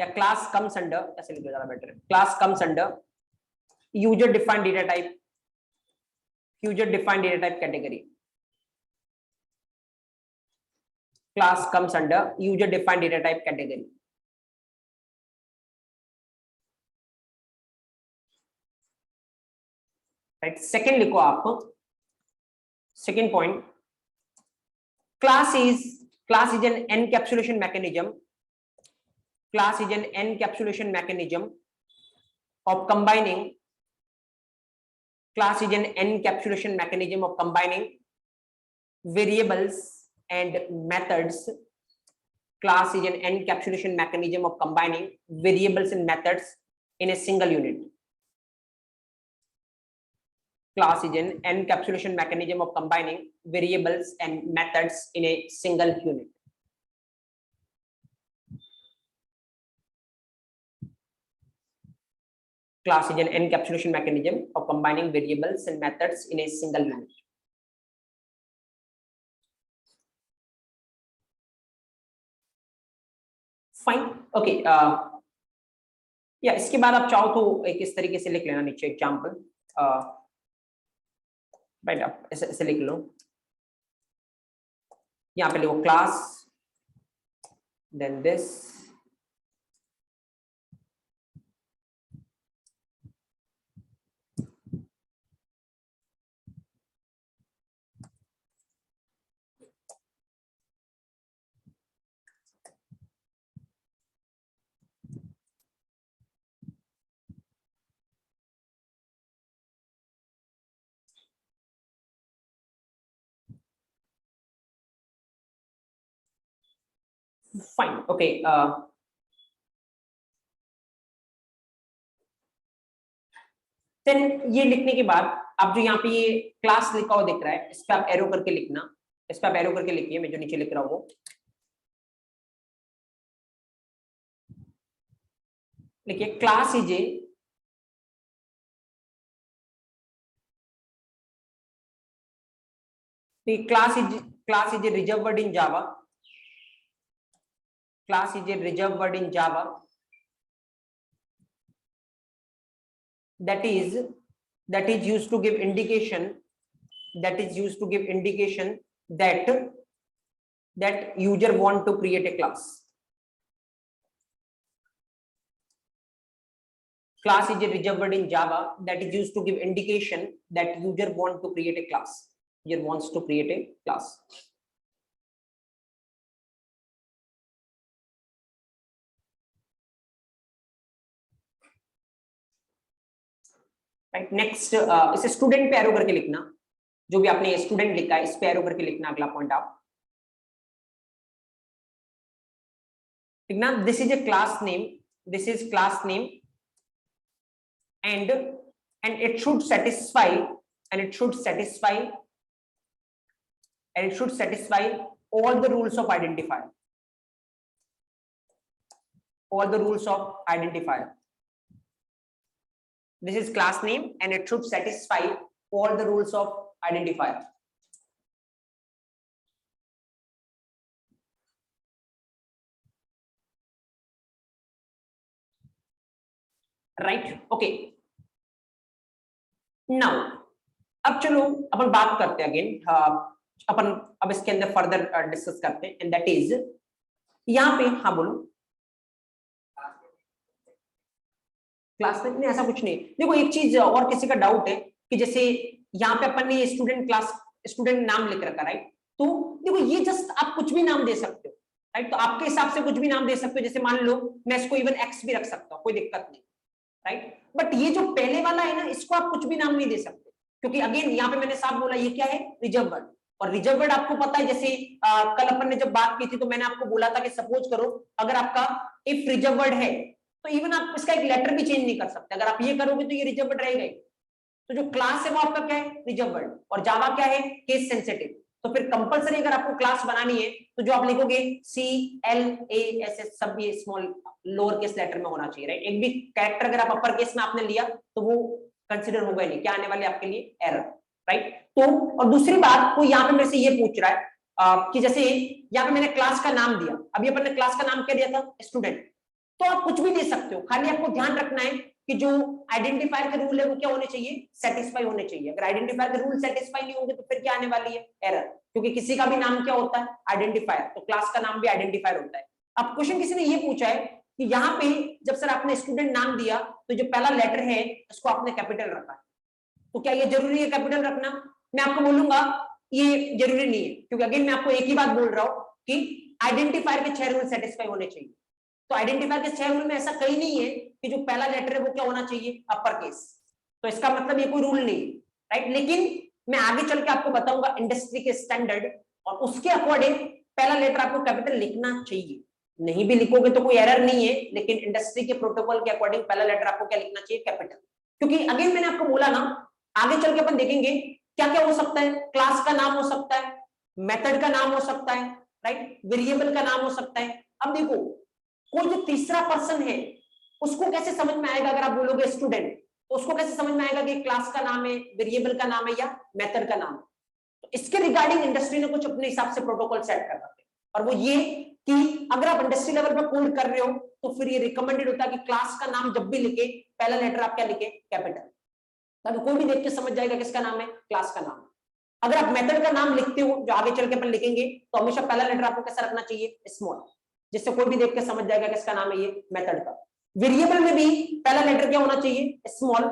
या क्लास कम्स अंडर, ऐसे लिखिए ज्यादा बेटर है, class comes under user defined data type, user defined data type category. Class comes under user defined data type category. Right, second लिखो आप, second point, class is an encapsulation mechanism. Class is an encapsulation mechanism of combining. Class is an encapsulation mechanism of combining variables and methods. Class is an encapsulation mechanism of combining variables and methods in a single unit. Class is an encapsulation mechanism of combining variables and methods in a single unit. Class is an encapsulation mechanism of combining variables and methods in a single unit. Fine. Okay. या इसके बाद आप चाहो तो एक इस तरीके से लिख लेना नीचे एग्जाम्पल, राइट, आप ऐसे लिख लो, यहाँ पे लिखो class, then this, fine. Okay, then ये लिखने के बाद आप जो यहाँ पे ये क्लास लिखा हुआ दिख रहा है, इस पे आप एरो करके लिखना, इस पे आप एरो करके लिखिए, मैं जो नीचे लिख रहा हूँ वो लिखिए, class is a class is a reserved word in Java. Class is a reserved word in Java that is used to give indication, that user want to create a class. Class is a reserved word in Java that is used to give indication that user want to create a class. User wants to create a class. Right, next इसे student पे arrow करके लिखना, जो भी आपने student लिखा है इस पे एरो करके लिखना अगला पॉइंट आप लिखना, this is a class name, this is class name and it should satisfy all the rules of identifier, all the rules of identifier. This is class name and it should satisfy all the rules of identifier. Right okay now अब चलो अपन बात करते हैं again अपन अब इसके अंदर further discuss करते हैं एंड दैट इज यहाँ पे हाँ बोलो क्लास में ऐसा कुछ नहीं। देखो एक चीज और किसी का डाउट है कि जैसे यहाँ पे अपन ने स्टूडेंट क्लास स्टूडेंट नाम लिख रखा राइट, तो देखो ये जस्ट आप कुछ भी नाम दे सकते हो राइट, तो आपके हिसाब से कुछ भी नाम दे सकते हो, जैसे मान लो मैं इसको इवन एक्स भी रख सकता हूँ, कोई दिक्कत नहीं राइट। बट ये जो पहले वाला है ना इसको आप कुछ भी नाम नहीं दे सकते, क्योंकि अगेन यहाँ पे मैंने साफ बोला ये क्या है रिजर्व वर्ड, और रिजर्व वर्ड आपको पता है जैसे कल अपन ने जब बात की थी तो मैंने आपको बोला था कि सपोज करो अगर आपका इफ रिजर्व वर्ड है तो इवन आप इसका एक लेटर भी चेंज नहीं कर सकते, अगर आप ये करोगे तो ये रिजर्व वर्ड रहेगा। तो जो क्लास है वो आपका क्या है रिजर्व वर्ड, और जावा क्या है केस सेंसिटिव। तो फिर कंपलसरी अगर आपको क्लास बनानी है तो जो आप लिखोगे CLASS सब ये स्मॉल लोअर केस लेटर में होना चाहिए राइट। एक भी कैरेक्टर अगर आप अपर केस में आपने लिया तो वो कंसिडर होगा नहीं, क्या आने वाले आपके लिए एरर राइट। तो और दूसरी बात कोई यहाँ पे मेरे से ये पूछ रहा है कि जैसे यहाँ पे मैंने क्लास का नाम दिया, अभी अपन ने क्लास का नाम क्या दिया था स्टूडेंट, तो आप कुछ भी दे सकते हो, खाली आपको ध्यान रखना है कि जो आइडेंटिफायर के रूल है वो क्या होने चाहिए सेटिस्फाई होने चाहिए। अगर आइडेंटिफायर के रूल सेटिस्फाई नहीं होंगे तो फिर क्या आने वाली है एरर, क्योंकि किसी का भी नाम क्या होता है आइडेंटिफायर, तो क्लास का नाम भी आइडेंटिफायर होता है। अब क्वेश्चन किसी ने ये पूछा है कि यहाँ पे जब सर आपने स्टूडेंट नाम दिया तो जो पहला लेटर है उसको आपने कैपिटल रखा है, तो क्या ये जरूरी है कैपिटल रखना? मैं आपको बोलूंगा ये जरूरी नहीं है, क्योंकि अगेन मैं आपको एक ही बात बोल रहा हूं कि आइडेंटिफायर के 6 रूल सेटिस्फाई होने चाहिए। तो आइडेंटिफायर के 6 रूल में ऐसा कहीं नहीं है कि जो पहला लेटर है वो क्या होना चाहिए अपर केस, तो इसका मतलब ये कोई रूल नहीं है राइट। लेकिन मैं आगे चल के आपको बताऊंगा इंडस्ट्री के स्टैंडर्ड, और उसके अकॉर्डिंग पहला लेटर आपको कैपिटल लिखना चाहिए, नहीं भी लिखोगे तो कोई एरर नहीं है, लेकिन इंडस्ट्री के प्रोटोकॉल के अकॉर्डिंग पहला लेटर आपको क्या लिखना चाहिए कैपिटल। क्योंकि अगेन मैंने आपको बोला ना आगे चल के अपन देखेंगे क्या क्या हो सकता है, क्लास का नाम हो सकता है, मेथड का नाम हो सकता है राइट, वेरिएबल का नाम हो सकता है। अब देखो कोई जो तीसरा पर्सन है उसको कैसे समझ में आएगा, अगर आप बोलोगे स्टूडेंट तो उसको कैसे समझ में आएगा कि क्लास का नाम है वेरिएबल का नाम है या मेथड का नाम है। तो इसके रिगार्डिंग इंडस्ट्री ने कुछ अपने हिसाब से प्रोटोकॉल सेट कर रखे, और वो ये कि अगर आप इंडस्ट्री लेवल पर कोड कर रहे हो तो फिर ये रिकमेंडेड होता है कि क्लास का नाम जब भी लिखे पहला लेटर आप क्या लिखे कैपिटल, ताकि कोई भी देख के समझ जाएगा किसका नाम है क्लास का नाम। अगर आप मेथड का नाम लिखते हो जो आगे चल के अपन लिखेंगे तो हमेशा पहला लेटर आपको कैसा रखना चाहिए स्मॉल, जिससे कोई भी देख के समझ जाएगा किसका नाम है ये मेथड का। वेरिएबल में भी पहला लेटर क्या होना चाहिए स्मॉल,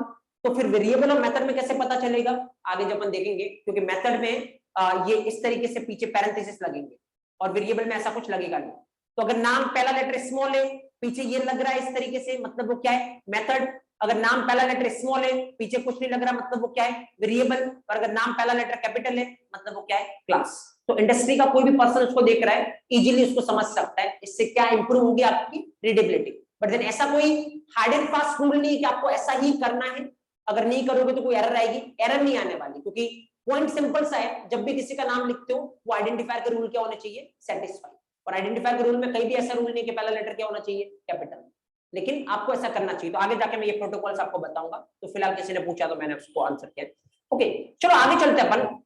तो फिर वेरिएबल और मेथड में कैसे पता चलेगा आगे जब अपन देखेंगे, क्योंकि मेथड में ये इस तरीके से पीछे पैरेंथेसिस लगेंगे और वेरिएबल में ऐसा कुछ लगेगा नहीं। तो अगर नाम पहला लेटर स्मॉल है पीछे ये लग रहा है इस तरीके से, मतलब वो क्या है मेथड। अगर नाम पहला लेटर स्मॉल है पीछे कुछ नहीं लग रहा, मतलब वो क्या है वेरिएबल। और अगर नाम पहला लेटर कैपिटल है मतलब वो क्या है क्लास। तो इंडस्ट्री का कोई भी पर्सन उसको देख रहा है इजीली उसको समझ सकता है, इससे क्या इंप्रूव होगी आपकी रीडेबिलिटी। बट देन ऐसा कोई हार्ड एंड फास्ट रूल नहीं है कि आपको ऐसा ही करना है, अगर नहीं करोगे तो कोई एरर आएगी, एरर नहीं आने वाली, क्योंकि पॉइंट सिंपल सा है, जब भी किसी का नाम लिखते हो वो आइडेंटिफायर के रूल क्या होने चाहिए सेटिस्फाई, और आइडेंटिफायर के रूल में कहीं भी ऐसा रूल नहीं कि पहला लेटर क्या होना चाहिए कैपिटल, लेकिन आपको ऐसा करना चाहिए। तो आगे जाके मैं ये प्रोटोकॉल्स आपको बताऊंगा, तो फिलहाल किसी ने पूछा तो मैंने उसको आंसर किया। ओके चलो आगे चलते हैं अपन,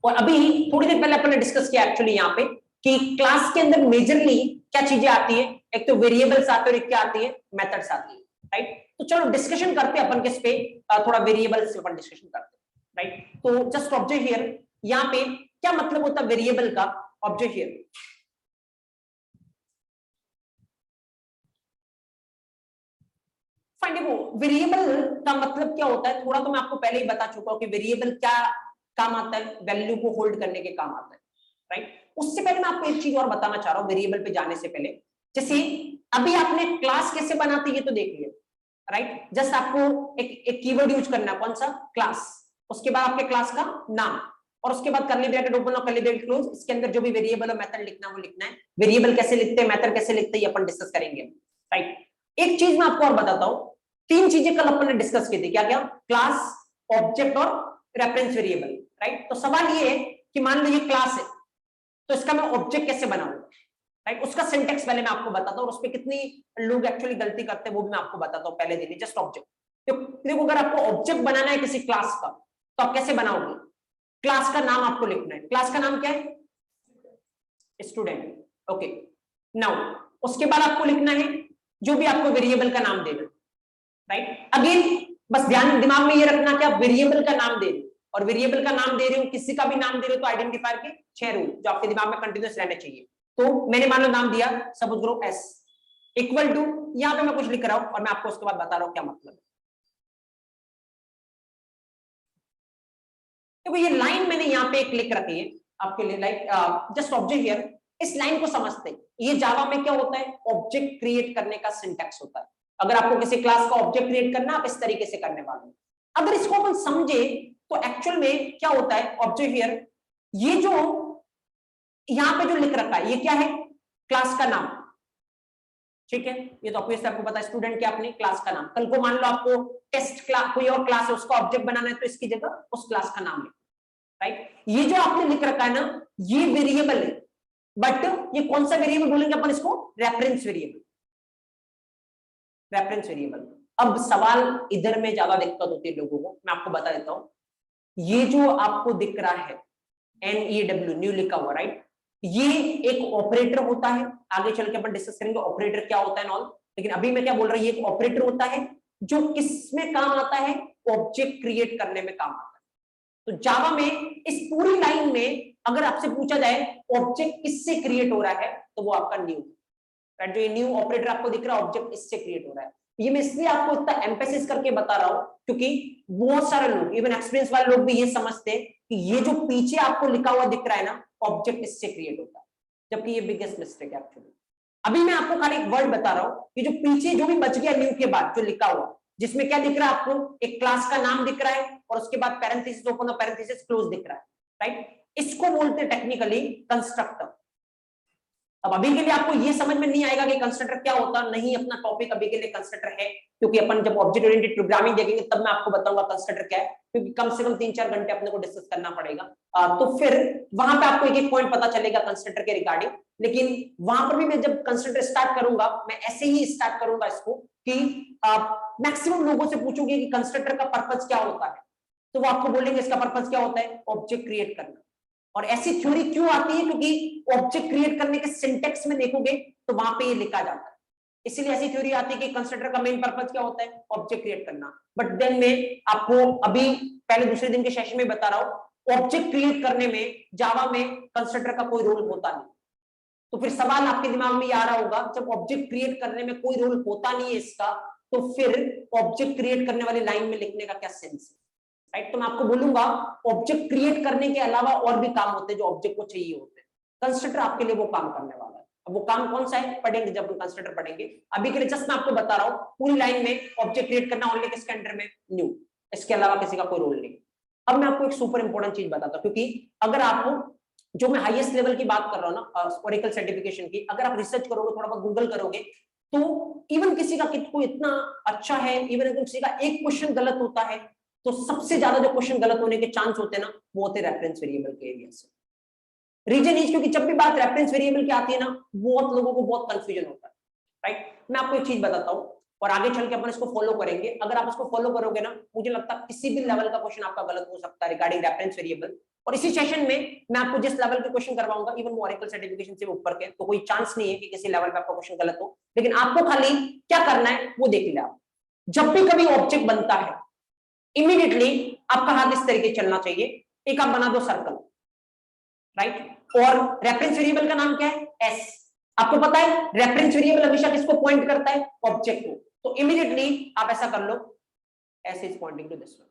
और अभी थोड़ी देर पहले अपन ने डिस्कस किया एक्चुअली यहाँ पे कि क्लास के अंदर मेजरली क्या चीजें आती है, एक तो वेरिएबल्स आते हैं और एक क्या आती है मेथड्स आती है राइट। तो चलो डिस्कशन करते हैं अपन किस पे, थोड़ा वेरिएबल्स पे अपन डिस्कशन करते हैं राइट। तो जस्ट ऑब्जर्व हियर, यहाँ पे क्या मतलब होता है वेरिएबल का, ऑब्जर्व हियर। फाइन, देखो वेरिएबल का मतलब क्या होता है थोड़ा तो मैं आपको पहले ही बता चुका हूं कि वेरिएबल क्या काम आता है, वैल्यू को होल्ड करने के काम आता है राइट। उससे पहले मैं आपको एक चीज और बताना चाह रहा हूं वेरिएबल पे जाने से पहले, जैसे अभी आपने क्लास कैसे बनाते ये तो देख लिया राइट। जस्ट आपको एक कीवर्ड यूज करना है, कौन सा क्लास, उसके बाद आपके क्लास का नाम, और उसके बाद कर्ली ब्रैकेट ओपन और कर्ली ब्रैकेट क्लोज, इसके अंदर जो भी वेरिएबल और मेथड लिखना है वो लिखना है। वेरिएबल कैसे लिखते हैं मेथड कैसे लिखते हैं अपन डिस्कस करेंगे राइट। एक चीज मैं आपको और बताता हूं, 3 चीजें कल अपन ने डिस्कस की थी, क्या क्या, क्लास, ऑब्जेक्ट और रेफरेंस वेरिएबल राइट। तो सवाल ये है कि मान लो ये क्लास है, तो इसका मैं ऑब्जेक्ट कैसे बनाऊंगा, राइट? उसका सिंटेक्स पहले मैं आपको बताता हूँ, और उस पर कितनी लोग एक्चुअली गलती करते हैं वो भी मैं आपको बताता हूँ। पहले देखिए जस्ट ऑब्जेक्ट। तो देखो अगर आपको ऑब्जेक्ट बनाना है किसी क्लास का तो आप कैसे बनाओगे? क्लास का नाम आपको लिखना है। क्लास का नाम क्या है? स्टूडेंट। ओके, नाउ उसके बाद आपको लिखना है जो भी आपको वेरिएबल का नाम देना, राइट? अगेन बस ध्यान दिमाग में ये रखना कि आप वेरिएबल का नाम दे रहे हो, और वेरिएबल का नाम दे रहे हो, किसी का भी नाम दे रहे हो तो आइडेंटिफायर के 6 रूल जो आपके दिमाग में कंटिन्यूस रहने चाहिए। तो मैंने मान लो नाम दिया, सपोज करो एस इक्वल टू, यहां पे मैं कुछ लिख रहा हूं और मैं आपको उसके बाद बता रहा हूं क्या मतलब है। देखो ये लाइन मैंने यहाँ पे एक लिख रखी है आपके लिए, लाइक जस्ट ऑब्जेक्ट हियर। इस लाइन को समझते हैं, ये जावा में क्या होता है? ऑब्जेक्ट क्रिएट करने का सिंटैक्स होता है। अगर आपको किसी क्लास का ऑब्जेक्ट क्रिएट करना, आप इस तरीके से करने वाले हैं। अगर इसको अपन समझे तो एक्चुअल में क्या होता है? ऑब्जेक्ट हियर, ये जो यहाँ पे जो लिख रखा है ये क्या है? क्लास का नाम, ठीक है? ये तो ऑब्वियसली आपको पता है, स्टूडेंट क्या अपनी क्लास का नाम। कल को मान लो आपको टेस्ट क्लास कोई और क्लास है उसका ऑब्जेक्ट बनाना है तो इसकी जगह उस क्लास का नाम लिखो, राइट? ये जो आपने लिख रखा है ना, ये वेरिएबल है, बट ये कौन सा वेरिएबल बोलेंगे अपन इसको? Reference variable. Reference variable. अब सवाल इधर में ज्यादा दिक्कत होती है लोगों को, मैं आपको बता देता हूं। ये जो आपको दिख रहा है NEW, न्यू लिखा हुआ, राइट? ये एक ऑपरेटर होता है। आगे चल के अपन डिस्कस करेंगे ऑपरेटर क्या होता है नॉल, लेकिन अभी मैं क्या बोल रहा हूं, ये एक ऑपरेटर होता है जो किस में काम आता है? ऑब्जेक्ट क्रिएट करने में काम आता है। तो जावा में इस पूरी लाइन में अगर आपसे पूछा जाए ऑब्जेक्ट किससे क्रिएट हो रहा है तो वो आपका न्यू, राइट? जो ये न्यू ऑपरेटर आपको दिख रहा है, ऑब्जेक्ट इससे क्रिएट हो रहा है। ये मैं इसलिए आपको इतना एम्फेसिस करके बता रहा हूं क्योंकि बहुत सारे लोग, इवन एक्सपीरियंस वाले लोग भी ये समझते हैं कि ये जो पीछे आपको लिखा हुआ दिख रहा है ना, ऑब्जेक्ट इससे क्रिएट होता है, जबकि ये बिगेस्ट मिस्टेक है एक्चुअली। अभी मैं आपको खाली एक वर्ड बता रहा हूं कि जो पीछे जो भी बच गया न्यू के बाद जो लिखा हुआ, जिसमें क्या दिख रहा है आपको? एक क्लास का नाम दिख रहा है और उसके बाद पैरेंथेसिस ओपन और पैरेंथेसिस क्लोज दिख रहा है, राइट? इसको बोलते हैं टेक्निकली कंस्ट्रक्टर। अब अभी के लिए आपको ये समझ में नहीं आएगा कि कंस्ट्रक्टर क्या होता नहीं, अपना टॉपिक अभी के लिए कंस्ट्रक्टर है, क्योंकि अपन जब ऑब्जेक्ट ओरिएंटेड प्रोग्रामिंग देखेंगे तब मैं आपको बताऊंगा कंस्ट्रक्टर क्या है, क्योंकि कम से कम 3-4 घंटे अपने को डिस्कस करना पड़ेगा। तो फिर वहां पे आपको एक एक पॉइंट पता चलेगा कंस्ट्रक्टर के रिगार्डिंग। लेकिन वहां पर भी मैं जब कंस्ट्रक्टर स्टार्ट करूंगा, मैं ऐसे ही स्टार्ट करूंगा इसको कि मैक्सिमम लोगों से पूछूंगी कि कंस्ट्रक्टर का पर्पज क्या होता है, तो वो आपको बोलेंगे इसका पर्पज क्या होता है? ऑब्जेक्ट क्रिएट करना। और ऐसी थ्योरी क्यों आती है? क्योंकि ऑब्जेक्ट क्रिएट करने के सिंटेक्स में देखोगे तो वहां पे ये लिखा जाता है, इसीलिए ऐसी थ्योरी आती है कि कंस्ट्रक्टर का मेन पर्पस क्या होता है? ऑब्जेक्ट क्रिएट करना। बट देन मैं आपको अभी पहले दूसरे दिन के सेशन में बता रहा हूं, ऑब्जेक्ट क्रिएट करने में जावा में कंस्ट्रक्टर का कोई रोल होता नहीं। तो फिर सवाल आपके दिमाग में आ रहा होगा, जब ऑब्जेक्ट क्रिएट करने में कोई रोल होता नहीं है इसका, तो फिर ऑब्जेक्ट क्रिएट करने वाली लाइन में लिखने का क्या सेंस है, राइट? तो मैं आपको बोलूंगा ऑब्जेक्ट क्रिएट करने के अलावा और भी काम होते हैं जो ऑब्जेक्ट को चाहिए होते हैं। कंस्ट्रक्टर आपके लिए वो काम करने वाला है। अब वो काम कौन सा है पढ़ेंगे जब हम कंस्ट्रक्टर पढ़ेंगे। अभी के लिए जस्ट मैं आपको बता रहा हूं पूरी लाइन में ऑब्जेक्ट क्रिएट करना ओनली किसके अंडर में? न्यू, इसके अलावा किसी का कोई रोल नहीं। अब मैं आपको एक सुपर इंपॉर्टेंट चीज बताता हूं, क्योंकि अगर आप, जो मैं हाईएस्ट लेवल की बात कर रहा हूं ना ओरेकल सर्टिफिकेशन की, अगर आप रिसर्च करोगे, थोड़ा बहुत गूगल करोगे, तो इवन किसी का कोई इतना अच्छा है, इवन अगर किसी का एक क्वेश्चन गलत होता है तो सबसे ज्यादा जो क्वेश्चन गलत होने के चांस होते हैं ना, वो होते हैं रेफरेंस वेरिएबल के एरिया से। रीजन इज क्योंकि जब भी बात रेफरेंस वेरिएबल की आती है ना, बहुत लोगों को बहुत कंफ्यूजन होता है, राइट? मैं आपको एक चीज बताता हूं और आगे चल के अपन इसको फॉलो करेंगे। अगर आप इसको फॉलो करोगे ना, मुझे लगता है किसी भी लेवल का क्वेश्चन आपका गलत हो सकता है रिगार्डिंग रेफरेंस वेरिएबल। और इसी सेशन में मैं आपको जिस लेवल के क्वेश्चन करवाऊंगा, इवन वो ओरेकल सर्टिफिकेशन से ऊपर के, तो कोई चांस नहीं है कि किसी लेवल पे आपका क्वेश्चन गलत हो। लेकिन आपको खाली क्या करना है वो देख लिया। जब भी कभी ऑब्जेक्ट बनता है, इमीडिएटली आपका हाथ इस तरीके चलना चाहिए। एक आप बना दो सर्कल, राइट? और रेफरेंस वेरिएबल का नाम क्या है? एस। आपको पता है रेफरेंस वेरिएबल हमेशा किसको पॉइंट करता है? ऑब्जेक्ट को। तो इमीडिएटली आप ऐसा कर लो, S is pointing to this one,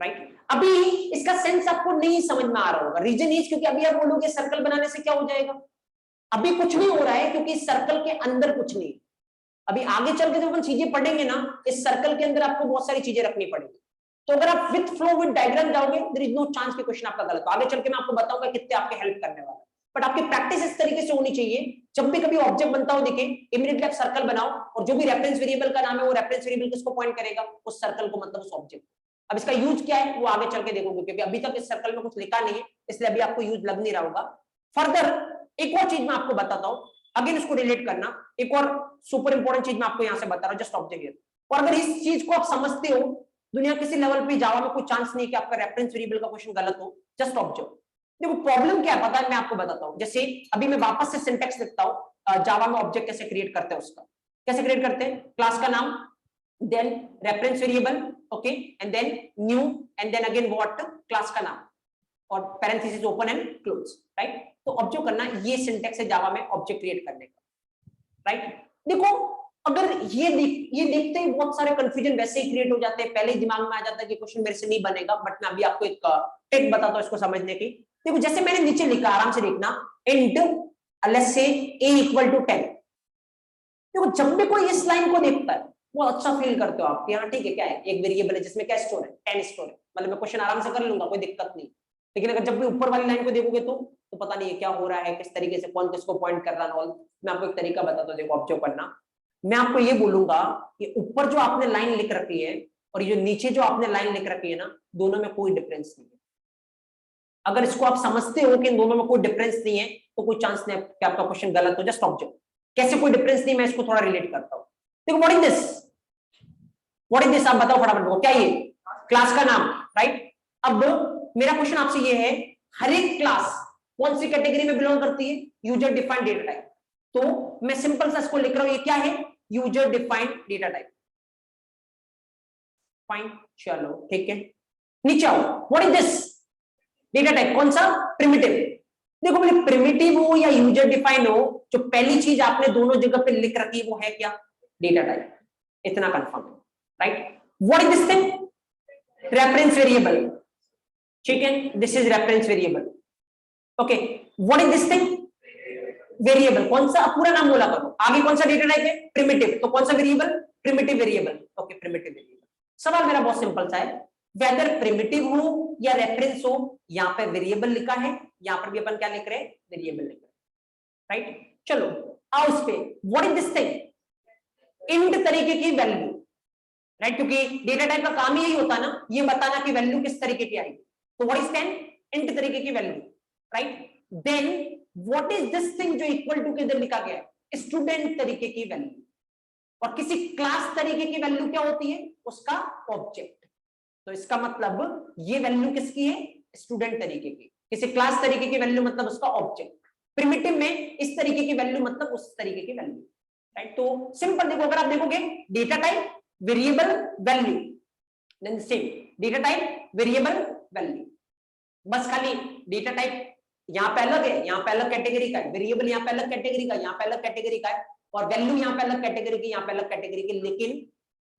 right? अभी इसका सेंस आपको नहीं समझ में आ रहा होगा। रीजन इज क्योंकि अभी आप बोलोगे सर्कल बनाने से क्या हो जाएगा, अभी कुछ नहीं हो रहा है क्योंकि सर्कल के अंदर कुछ नहीं। अभी आगे चल के जब अपन चीजें पढ़ेंगे ना, इस सर्कल के अंदर आपको बहुत सारी चीजें रखनी पड़ेगी। तो अगर आप विद फ्लो विद डायग्राम जाओगे, देयर इज नो चांस कि क्वेश्चन आपका गलत हो। आगे चल के मैं आपको बताऊंगा कितने आपके हेल्प करने वाला है। बट आपकी प्रैक्टिस इस तरीके से होनी चाहिए, जब भी कभी ऑब्जेक्ट बनता हो दिखे, इमीडिएटली आप सर्कल बनाओ और जो भी रेफरेंस वेरिएबल का नाम है वो रेफरेंस वेरिएबल किसको पॉइंट करेगा? उस सर्कल को, मतलब उस ऑब्जेक्ट। अब इसका यूज क्या है वो आगे चल के देखोगे, क्योंकि अभी तक इस सर्कल में कुछ लिखा नहीं है, इसलिए अभी आपको यूज लग नहीं रहा होगा। फर्दर एक और चीज मैं आपको बताता हूं, अगेन इसको रिलेट करना, एक और सुपर इंपॉर्टेंट चीज मैं आपको यहां से बता रहा हूं, जस्ट ऑब्जर्व हियर। और अगर इस चीज को आप समझते हो, दुनिया किसी लेवल पे जावा में कोई चांस नहीं कि आपका रेफरेंस वेरिएबल का क्वेश्चन गलत हो, जस्ट ऑब्जर्व। देखो प्रॉब्लम क्या पता है, मैं आपको बताता हूं। जैसे अभी मैं वापस से सिंटेक्स लिखता हूं, जावा में ऑब्जेक्ट कैसे क्रिएट करते हैं, उसका कैसे क्रिएट करते हैं, क्लास का नाम, then reference variable, okay, and then new, and then again what, class का नाम, और parenthesis open and close, right. तो ऑब्जर्व करना, ये सिंटेक्स है जावा में ऑब्जेक्ट क्रिएट करने का, राइट। देखो अगर ये देखते ही बहुत सारे कंफ्यूजन वैसे ही क्रिएट हो जाते हैं, पहले ही दिमाग में आ जाता है कि क्वेश्चन मेरे से नहीं बनेगा, बट मैं अभी आपको एक टेक्निक बताता हूं इसको समझने की। देखो जैसे मैंने नीचे लिखा, आराम से देखना, int let's say a equal to 10। देखो जब भी कोई इस लाइन को देखता है वो अच्छा फील करते हो आप, यहाँ ठीक है, क्या है, एक वेरिएबल है जिसमें क्या स्टोर है, 10 स्टोर है, मतलब मैं क्वेश्चन आराम से कर लूंगा, कोई दिक्कत नहीं। लेकिन अगर जब भी ऊपर वाली लाइन को देखोगे तो पता नहीं है क्या हो रहा है, किस तरीके से कौन किसको पॉइंट कर रहा है। मैं आपको एक तरीका बताता हूँ, देखो ऑब्जर्व करना। मैं आपको ये बोलूंगा कि ऊपर जो आपने लाइन लिख रखी है और ये जो नीचे जो आपने लाइन लिख रखी है ना, दोनों में कोई डिफरेंस नहीं है। अगर इसको आप समझते हो कि इन दोनों में कोई डिफरेंस नहीं है, तो कोई चांस नहीं कि आपका क्वेश्चन गलत हो। जस्ट ऑब्जर्व कैसे कोई डिफरेंस नहीं, मैं इसको थोड़ा रिलेट करता हूं। देखो what is this, what is this, आप बताओ फटाफट को, क्या ये क्लास का नाम, राइट। अब मेरा क्वेश्चन आपसे ये है, हर एक क्लास कौन सी कैटेगरी में बिलोंग करती है, यूजर डिफाइंड डेटा टाइप। तो मैं सिंपल सा इसको लिख रहा हूं, ये क्या है, user defined data type, fine, चलो ठीक है। नीचे आओ, what is this, data type कौन सा, प्रिमिटिव। देखो बोले प्रिमिटिव हो या यूजर डिफाइंड हो, जो पहली चीज आपने दोनों जगह पे लिख रखी है वो है क्या, डेटा टाइप, इतना कंफर्म है, right. What is this thing, reference variable, ठीक है, this is reference variable, okay. What is this thing, variable, कौन सा, पूरा नाम बोला करो, आगे कौन सा डेटा टाइप है, प्रिमिटिव, तो कौन सा variable, primitive variable, okay, primitive variable. सवाल मेरा बहुत सिंपल सा है, वेदर प्रिमिटिव हो या रेफरेंस हो, यहां पे वेरिएबल लिखा है, यहां पर भी अपन क्या लिख रहे हैं, वेरिएबल लिख रहे हैं, राइट। चलो आओ इस पे, what is this thing, int तरीके की वैल्यू, राइट, क्योंकि डेटा टाइप का काम ही यही होता है ना, ये बताना कि वैल्यू किस तरीके की आएगी। तो व्हाट इज 10, इंट तरीके की value, right. Then what is this thing जो इक्वल टू के इधर लिखा गया है, स्टूडेंट तरीके की वैल्यू, और किसी क्लास तरीके की वैल्यू क्या होती है, उसका ऑब्जेक्ट। तो इसका मतलब ये वैल्यू किसकी है, स्टूडेंट तरीके की, किसी क्लास तरीके की वैल्यू मतलब उसका ऑब्जेक्ट, प्रिमिटिव में इस तरीके की वैल्यू मतलब उस तरीके की वैल्यू, राइट। तो सिंपल देखो, अगर आप देखोगे data type variable value, then same data type variable value, बस खाली डेटा टाइप यहाँ पे अलग है, यहाँ पे अलग कैटेगरी का है, वेरिएबल यहाँ पे अलग कैटेगरी का, यहाँ पे अलग कैटेगरी का है, और वैल्यू यहाँ पे अलग कैटेगरी की, यहाँ पे अलग कैटेगरी की। लेकिन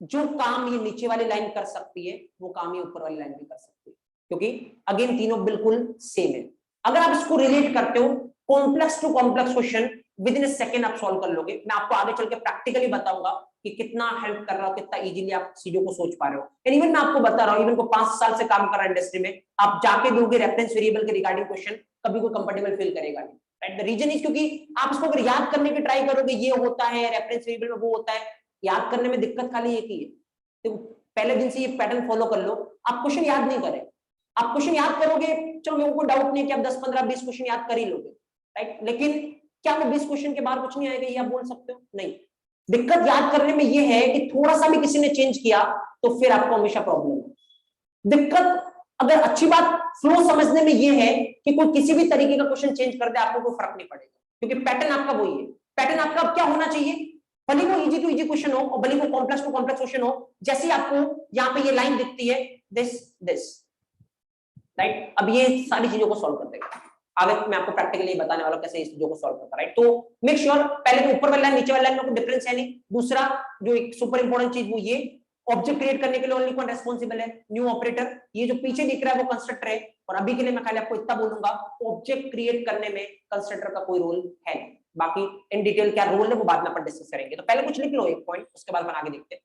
जो काम ये नीचे वाली लाइन कर सकती है वो काम ये ऊपर वाली लाइन भी कर सकती है, क्योंकि अगेन तीनों बिल्कुल सेम है। अगर आप इसको रिलेट करते हो, complex to complex question within a second आप सॉल्व कर लोगे। मैं आपको आगे चल के प्रैक्टिकली बताऊंगा कि कितना हेल्प कर रहा हो, कितना इजीली आप चीजों को सोच पा रहे हो। एंड इवन मैं आपको बता रहा हूँ, इवन को 5 साल से काम कर रहा है इंडस्ट्री में, आप जाके दोगे रेफरेंस वेरिएबल के रिगार्डिंग क्वेश्चन, कभी कोई कंफर्टेबल फील करेगा नहीं, राइट। द रीजन इज क्योंकि आप इसको अगर याद करने की ट्राई करोगे, ये होता है रेफरेंस वेरिएबल में, वो होता है, याद करने में दिक्कत खाली एक ही है। तो पहले दिन से ये पैटर्न फॉलो कर लो, आप क्वेश्चन याद नहीं करें, आप क्वेश्चन याद करोगे, चलो मेरे को डाउट नहीं है कि आप 10 15 20 क्वेश्चन याद कर ही लोगे, राइट। लेकिन क्या मैं 20 क्वेश्चन के बाद कुछ नहीं आएगा, ये आप बोल सकते हो, नहीं। दिक्कत याद करने में ये है कि थोड़ा सा भी किसी ने चेंज किया तो फिर आपको हमेशा प्रॉब्लम है। दिक्कत, अगर अच्छी बात फ्लो समझने में ये है कि कोई किसी भी तरीके का क्वेश्चन चेंज कर दे, आपको कोई फर्क नहीं पड़ेगा, क्योंकि पैटर्न आपका वही है। पैटर्न आपका अब क्या होना चाहिए, भले वो इजी टू इजी क्वेश्चन हो और भले वो कॉम्प्लेक्स टू कॉम्प्लेक्स क्वेश्चन हो, जैसे आपको यहाँ पे ये लाइन दिखती है, दिस दिस, राइट। अब ये सारी चीजों को सॉल्व कर देगा। आगे मैं आपको प्रैक्टिकली बताने वाला हूं कैसे इस चीजों को सॉल्व करता है, राइट। तो मेक श्योर पहले तो ऊपर वाली लाइन नीचे वाली लाइन में कोई डिफरेंस है नहीं। दूसरा जो एक सुपर इंपॉर्टेंट चीज वो ये, ऑब्जेक्ट क्रिएट करने के लिए ओनली कौन रेस्पॉन्सिबल है, न्यू ऑपरेटर। ये जो पीछे दिख रहा है वो कंस्ट्रक्टर है, और अभी के लिए मैं खाली आपको इतना बोलूंगा, ऑब्जेक्ट क्रिएट करने में कंस्ट्रक्टर का कोई रोल है नहीं। बाकी इन डिटेल क्या रोल है वो बाद में अपन डिस्कस करेंगे। तो पहले कुछ लिख लो एक पॉइंट, उसके बाद अपन आगे देखते हैं।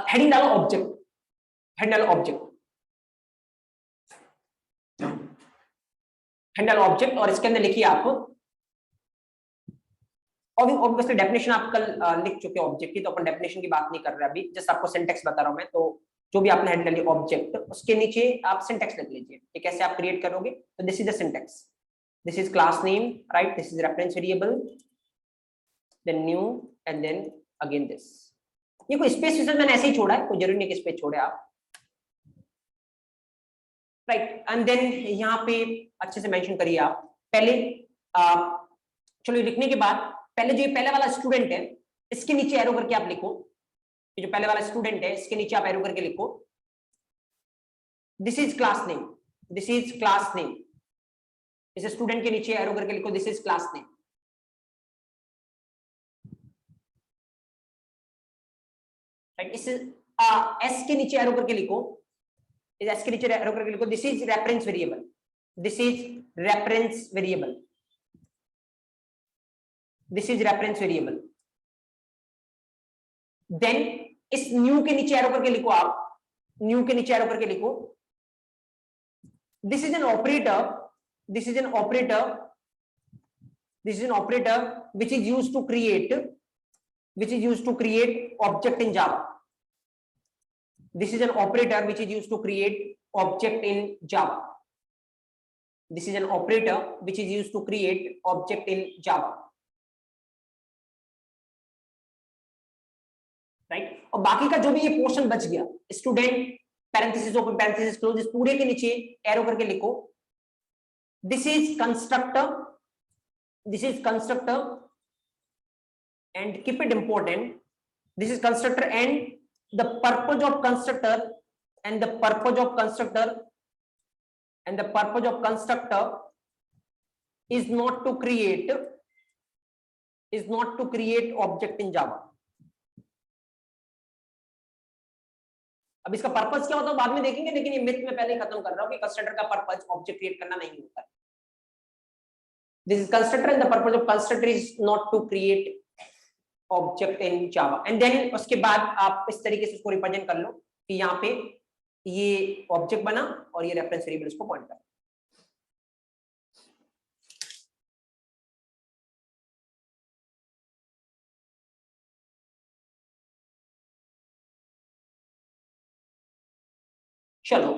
हेडिंग डालो ऑब्जेक्ट, हेड डालो ऑब्जेक्ट, हैंडल ऑब्जेक्ट, और इसके अंदर लिखिए आप, ऑब्वियसली डेफिनेशन आप कल लिख चुके हो ऑब्जेक्ट की, तो अपन डेफिनेशन की बात नहीं कर रहे अभी, जस्ट आपको सिंटेक्स बता रहा हूं मैं। तो जो भी आपने हेड डाली ऑब्जेक्ट, उसके नीचे आप सिंटेक्स लिख लीजिए कि कैसे आप क्रिएट करोगे। तो this is the syntax, this is class name, right, this is reference variable, then new and then again this. ये कोई स्पेस मैंने ऐसे ही छोड़ा है, कोई जरूरी नहीं कि स्पेस छोड़े आप, राइट। एंड देन यहाँ पे अच्छे से मेंशन करिए आप पहले। चलो लिखने के बाद पहले जो पहले वाला स्टूडेंट है इसके नीचे एरो करके आप लिखो, जो पहले वाला स्टूडेंट है इसके नीचे आप एरो करके लिखो this is class name, this is class name. इस स्टूडेंट के नीचे एरो करके लिखो this is class name, right. इस एस के नीचे एरो करके लिखो, इस एस के नीचे एरो करके लिखो this is reference variable, this is reference variable, this is reference variable. Then इस न्यू के नीचे एरो करके लिखो आप, न्यू के नीचे एरो करके लिखो this is an operator, this is an operator, this is an operator which is used to create, which is used to create object in Java. This is an operator which is used to create object in Java. This is an operator which is used to create object in Java. Right? और बाकी का जो भी ये portion बच गया, student parenthesis open parenthesis close, इस पूरे के नीचे एरो करके लिखो this is constructor, this is constructor and keep it important, this is constructor and the purpose of constructor and the purpose of constructor and the purpose of constructor is not to create object in Java. अब इसका purpose क्या होता है बाद में देखेंगे, लेकिन ये मिथ में पहले ही खत्म कर रहा हूं कि कंस्ट्रक्टर का पर्पस ऑब्जेक्ट क्रिएट करना नहीं होता है। This is constructor and the purpose of constructor is not to create object in Java. And then उसके बाद आप इस तरीके से इसको रिप्रेजेंट कर लो कि यहाँ पे ये ऑब्जेक्ट बना और ये रेफरेंस वेरिएबल इसको पॉइंट कर। चलो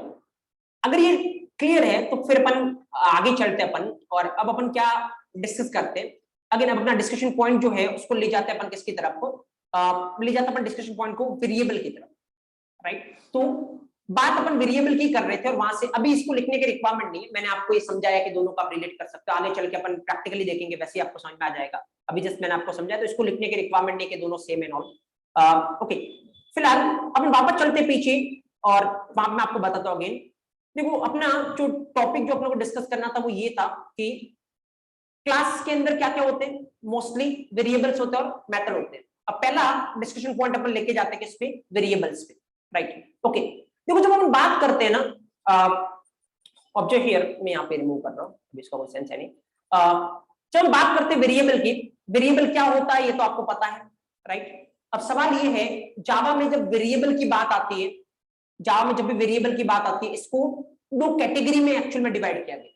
अगर ये क्लियर है तो फिर अपन आगे चलते हैं अपन, और अब अपन क्या डिस्कस करते हैं। अगेन अब अपना डिस्कशन पॉइंट जो है उसको ले जाते हैं अपन किसकी तरफ को, ले जाते हैं अपन डिस्कशन पॉइंट को वेरिएबल की तरफ, राइट। तो बात अपन वेरिएबल की कर रहे थे और वहां से अभी इसको लिखने की रिक्वायरमेंट नहीं है, मैंने आपको ये समझाया कि दोनों का आप रिलेट कर सकते हो, आगे चल के अपन प्रैक्टिकली देखेंगे वैसे ही आपको समझ में आ जाएगा। अभी जस्ट मैंने आपको समझाया तो इसको लिखने की रिक्वायरमेंट नहीं कि दोनों सेम एंड ऑल। ओके फिलहाल अपन वापस चलते पीछे और वहां मैं आपको बताता हूँ अगेन। देखो अपना जो टॉपिक जो अपने को डिस्कस करना था वो ये था कि क्लास के अंदर क्या क्या होते हैं, मोस्टली वेरिएबल्स होते हैं और मेथड होते हैं। अब पहला डिस्कशन पॉइंट अपन लेके जाते हैं किस पे, वेरिएबल्स पे, राइट। ओके देखो जब हम बात करते हैं ना ऑब्जेक्ट हियर मैं यहाँ पे रिमूव कर रहा हूँ, अभी इसका कोई सेंस है नहीं। जब हम बात करते हैं वेरिएबल की, वेरिएबल क्या होता है ये तो आपको पता है, राइट। अब सवाल ये है जावा में जब वेरिएबल की बात आती है, जावा में जब भी वेरिएबल की बात आती है इसको दो कैटेगरी में एक्चुअल में डिवाइड किया गया,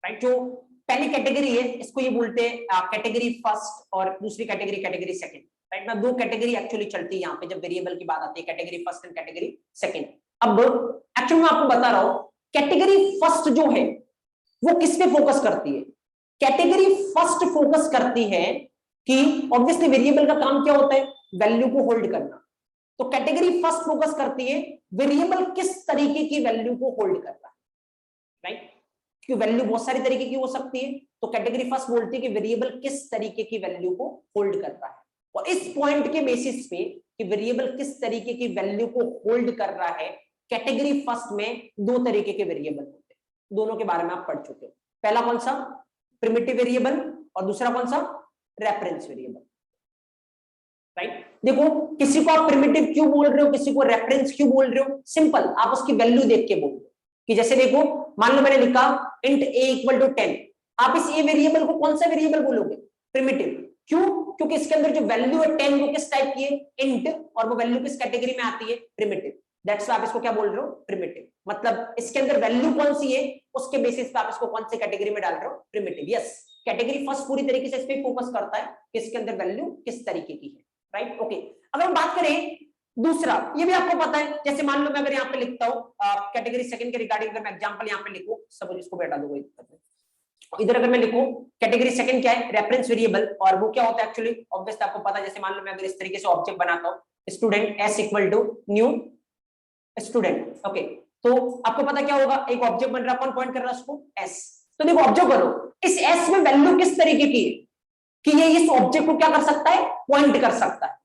राइट। जो पहली कैटेगरी है इसको ये बोलते हैं कैटेगरी फर्स्ट और दूसरी कैटेगरी कैटेगरी सेकंड, राइट। ना दो कैटेगरी एक्चुअली चलती है यहाँ पे जब वेरिएबल की बात आती है, category first and category second. अब एक्चुअली मैं आपको बता रहा हूँ कैटेगरी फर्स्ट जो है वो किस पे फोकस करती है, कैटेगरी फर्स्ट फोकस करती है कि ऑब्वियसली वेरिएबल का काम क्या होता है, वैल्यू को होल्ड करना। तो कैटेगरी फर्स्ट फोकस करती है वेरिएबल किस तरीके की वैल्यू को होल्ड कर रहा है, राइट। क्योंकि वैल्यू बहुत सारी तरीके की हो सकती है, तो कैटेगरी फर्स्ट बोलती है कि वेरिएबल किस तरीके की वैल्यू को होल्ड कर रहा है। और इस पॉइंट के बेसिस पे कि वेरिएबल किस तरीके की वैल्यू को होल्ड कर रहा है, कैटेगरी फर्स्ट में दो तरीके के वेरिएबल होते हैं, दोनों के बारे में आप पढ़ चुके हो। पहला कौन सा, प्रिमिटिव वेरिएबल, और दूसरा कौन सा, रेफरेंस वेरिएबल, राइट। देखो किसी को आप प्रिमिटिव क्यों बोल रहे हो, किसी को रेफरेंस क्यों बोल रहे हो, सिंपल, आप उसकी वैल्यू देख के बोल रहे हो। कि जैसे देखो मान लो मैंने लिखा int a इक्वल टू 10, आप इस a वेरिएबल को कौन सा वेरिएबल बोलोगे, प्रिमिटिव। क्यों, क्योंकि इसके अंदर जो वैल्यू है 10 वो किस टाइप की है, int, और वो वैल्यू किस कैटेगरी में आती है, प्रिमिटिव। दैट्स व्हाई आप इसको क्या बोल रहे हो, प्रिमिटिव। मतलब इसके अंदर वैल्यू कौन सी है उसके बेसिस पे आप इसको कौन सी कैटेगरी में डाल रहे हो, प्रिमिटिव। यस, कैटेगरी फर्स्ट पूरी तरीके से इस पे फोकस करता है कि इसके अंदर वैल्यू किस तरीके की है, राइट। ओके अगर हम बात करें दूसरा ये भी आपको पता है, जैसे मान लो मैं अगर यहाँ पे लिखता हूँ कैटेगरी सेकंड के रिगार्डिंग, अगर मैं एग्जांपल यहाँ पे लिखूं, सब इसको बैठा दो, कोई दिक्कत नहीं। इधर अगर मैं लिखूं कैटेगरी सेकंड क्या है, रेफरेंस वेरिएबल, और वो क्या होता है एक्चुअली, ऑब्वियसली आपको पता है। जैसे मान लो मैं अगर इस तरीके से ऑब्जेक्ट बनाता हूँ student S equal to new student, okay, तो आपको पता क्या होगा, एक ऑब्जेक्ट बन रहा है, कौन पॉइंट कर रहा है उसको, एस। तो देखो ऑब्जर्व करो इस एस में वैल्यू किस तरीके की है कि ये इस ऑब्जेक्ट को क्या कर सकता है, पॉइंट कर सकता है।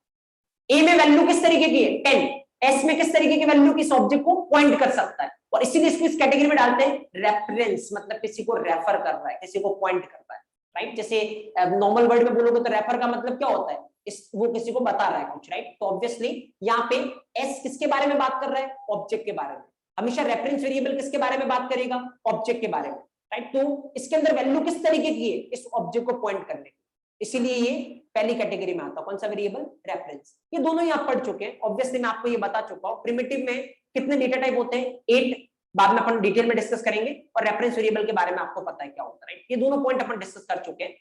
ए में वैल्यू किस तरीके की है 10, एस में किस तरीके की वैल्यू किस ऑब्जेक्ट को पॉइंट कर सकता है, और इसीलिए इसको इस कैटेगरी में डालते हैं रेफरेंस, मतलब किसी को रेफर कर रहा है, किसी को पॉइंट कर रहा है, राइट। जैसे नॉर्मल वर्ड में बोलोगे तो रेफर का मतलब क्या होता है, इस वो किसी को बता रहा है कुछ, राइट। तो ऑब्वियसली यहाँ पे एस किसके बारे में बात कर रहा है, ऑब्जेक्ट के बारे में। हमेशा रेफरेंस वेरिएबल किसके बारे में बात करेगा, ऑब्जेक्ट के बारे में, राइट। तो इसके अंदर वैल्यू किस तरीके की है, इस ऑब्जेक्ट को पॉइंट करने की, इसीलिए ये पहली कैटेगरी में आता है। कौन सा वेरिएबल, रेफरेंस। ये दोनों ही आप पढ़ चुके हैं, ऑब्वियसली मैं आपको ये बता चुका हूं। प्रिमिटिव में कितने डेटा टाइप होते हैं, 8, बाद में अपन डिटेल में डिस्कस करेंगे, और रेफरेंस वेरिएबल के बारे में आपको पता है क्या होता है, राइट। ये दोनों पॉइंट अपन डिस्कस कर चुके हैं,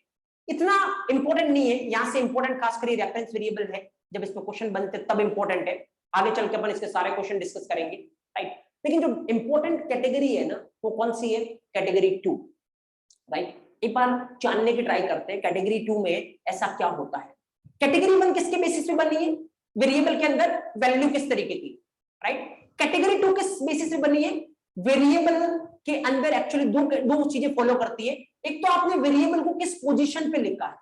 इतना इंपॉर्टेंट नहीं है। यहां से इंपॉर्टेंट खासकर रेफरेंस वेरिएबल है, जब इसमें क्वेश्चन बनते तब इंपॉर्टेंट है, आगे चल के अपन इसके सारे क्वेश्चन डिस्कस करेंगे, राइट। लेकिन जो इंपॉर्टेंट कैटेगरी है ना, वो कौन सी है, कैटेगरी 2, राइट। एक बार जानने की ट्राई करते हैं कैटेगरी 2 में ऐसा क्या होता है। कैटेगरी 1 किसके बेसिस पे बनी है, वेरिएबल के अंदर वैल्यू किस तरीके की, राइट। कैटेगरी 2 किस बेसिस पे बनी है, वेरिएबल के अंदर एक्चुअली दो चीजें फॉलो करती है। एक तो आपने वेरिएबल को किस पोजीशन पे लिखा है।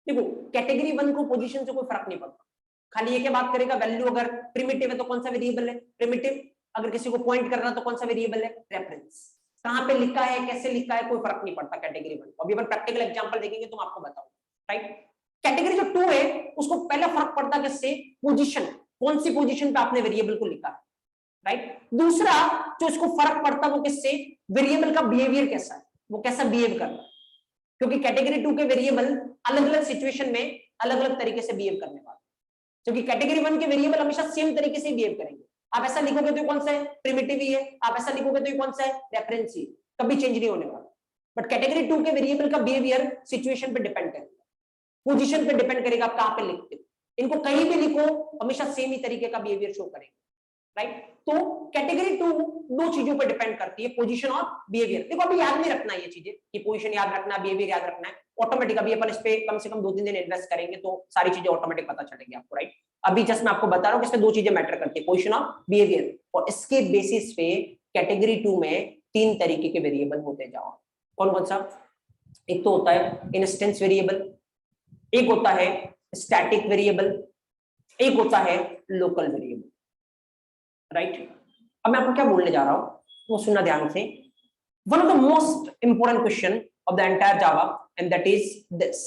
देखो कैटेगरी 1 को पोजीशन से कोई फर्क नहीं पड़ता, खाली ये क्या बात करेगा, वैल्यू अगर प्रिमिटिव है तो कौन सा वेरिएबल है, प्रिमिटिव। अगर किसी को पॉइंट करना तो कौन सा वेरिएबल है, रेफरेंस। कहां पे लिखा है, कैसे लिखा है, कोई फर्क नहीं पड़ता कैटेगरी 1। अभी अपन प्रैक्टिकल एग्जांपल देखेंगे तो मैं आपको बताऊंगा, राइट। कैटेगरी जो 2 है उसको पहला फर्क पड़ता है किससे, पोजीशन, कौन सी पोजीशन पे आपने वेरिएबल को लिखा है, राइट। दूसरा जो इसको फर्क पड़ता है वो किससे, वेरिएबल का बिहेवियर कैसा है, वो कैसा बिहेव कर रहा है। क्योंकि कैटेगरी 2 के वेरिएबल अलग अलग सिचुएशन में अलग अलग तरीके से बिहेव करने वाले, क्योंकि कैटेगरी 1 के वेरिएबल हमेशा सेम तरीके से बिहेव करेंगे। आप ऐसा लिखोगे तो कौन सा है, प्रिमिटिव ही है, आप ऐसा लिखोगे तो कौन सा है, रेफरेंस ही, कभी चेंज नहीं होने वाला। बट कैटेगरी 2 के वेरिएबल का बिहेवियर सिचुएशन पे डिपेंड करेगा, पोजीशन पे डिपेंड करेगा, आप कहां पे लिखते हो। इनको कहीं भी लिखो हमेशा सेम ही तरीके का बिहेवियर शो करेगा, राइट। तो कैटेगरी 2 दो चीजों पर डिपेंड करती है, पोजीशन और बिहेवियर। देखो अभी याद नहीं रखना ये चीजें कि पोजीशन याद रखना, बिहेवियर याद रखना है, ऑटोमेटिक अभी अपन इस पे कम से कम 2-3 दिन इन्वेस्ट करेंगे तो सारी चीजें ऑटोमेटिक पता चलेगी आपको, राइट। अभी जस्ट मैं आपको बता रहा हूं कि इसमें दो चीजें मैटर करती है, पोजीशन और बिहेवियर, और इसके बेसिस पे कैटेगरी 2 में 3 तरीके के वेरिएबल होते जाओ। कौन कौन सा, एक तो होता है इंस्टेंस वेरिएबल, एक होता है स्टैटिक वेरिएबल, एक होता है लोकल वेरिएबल, राइट। अब मैं आपको क्या बोलने जा रहा हूं वो सुनना ध्यान से। One of the most important question of the entire Java and that is this,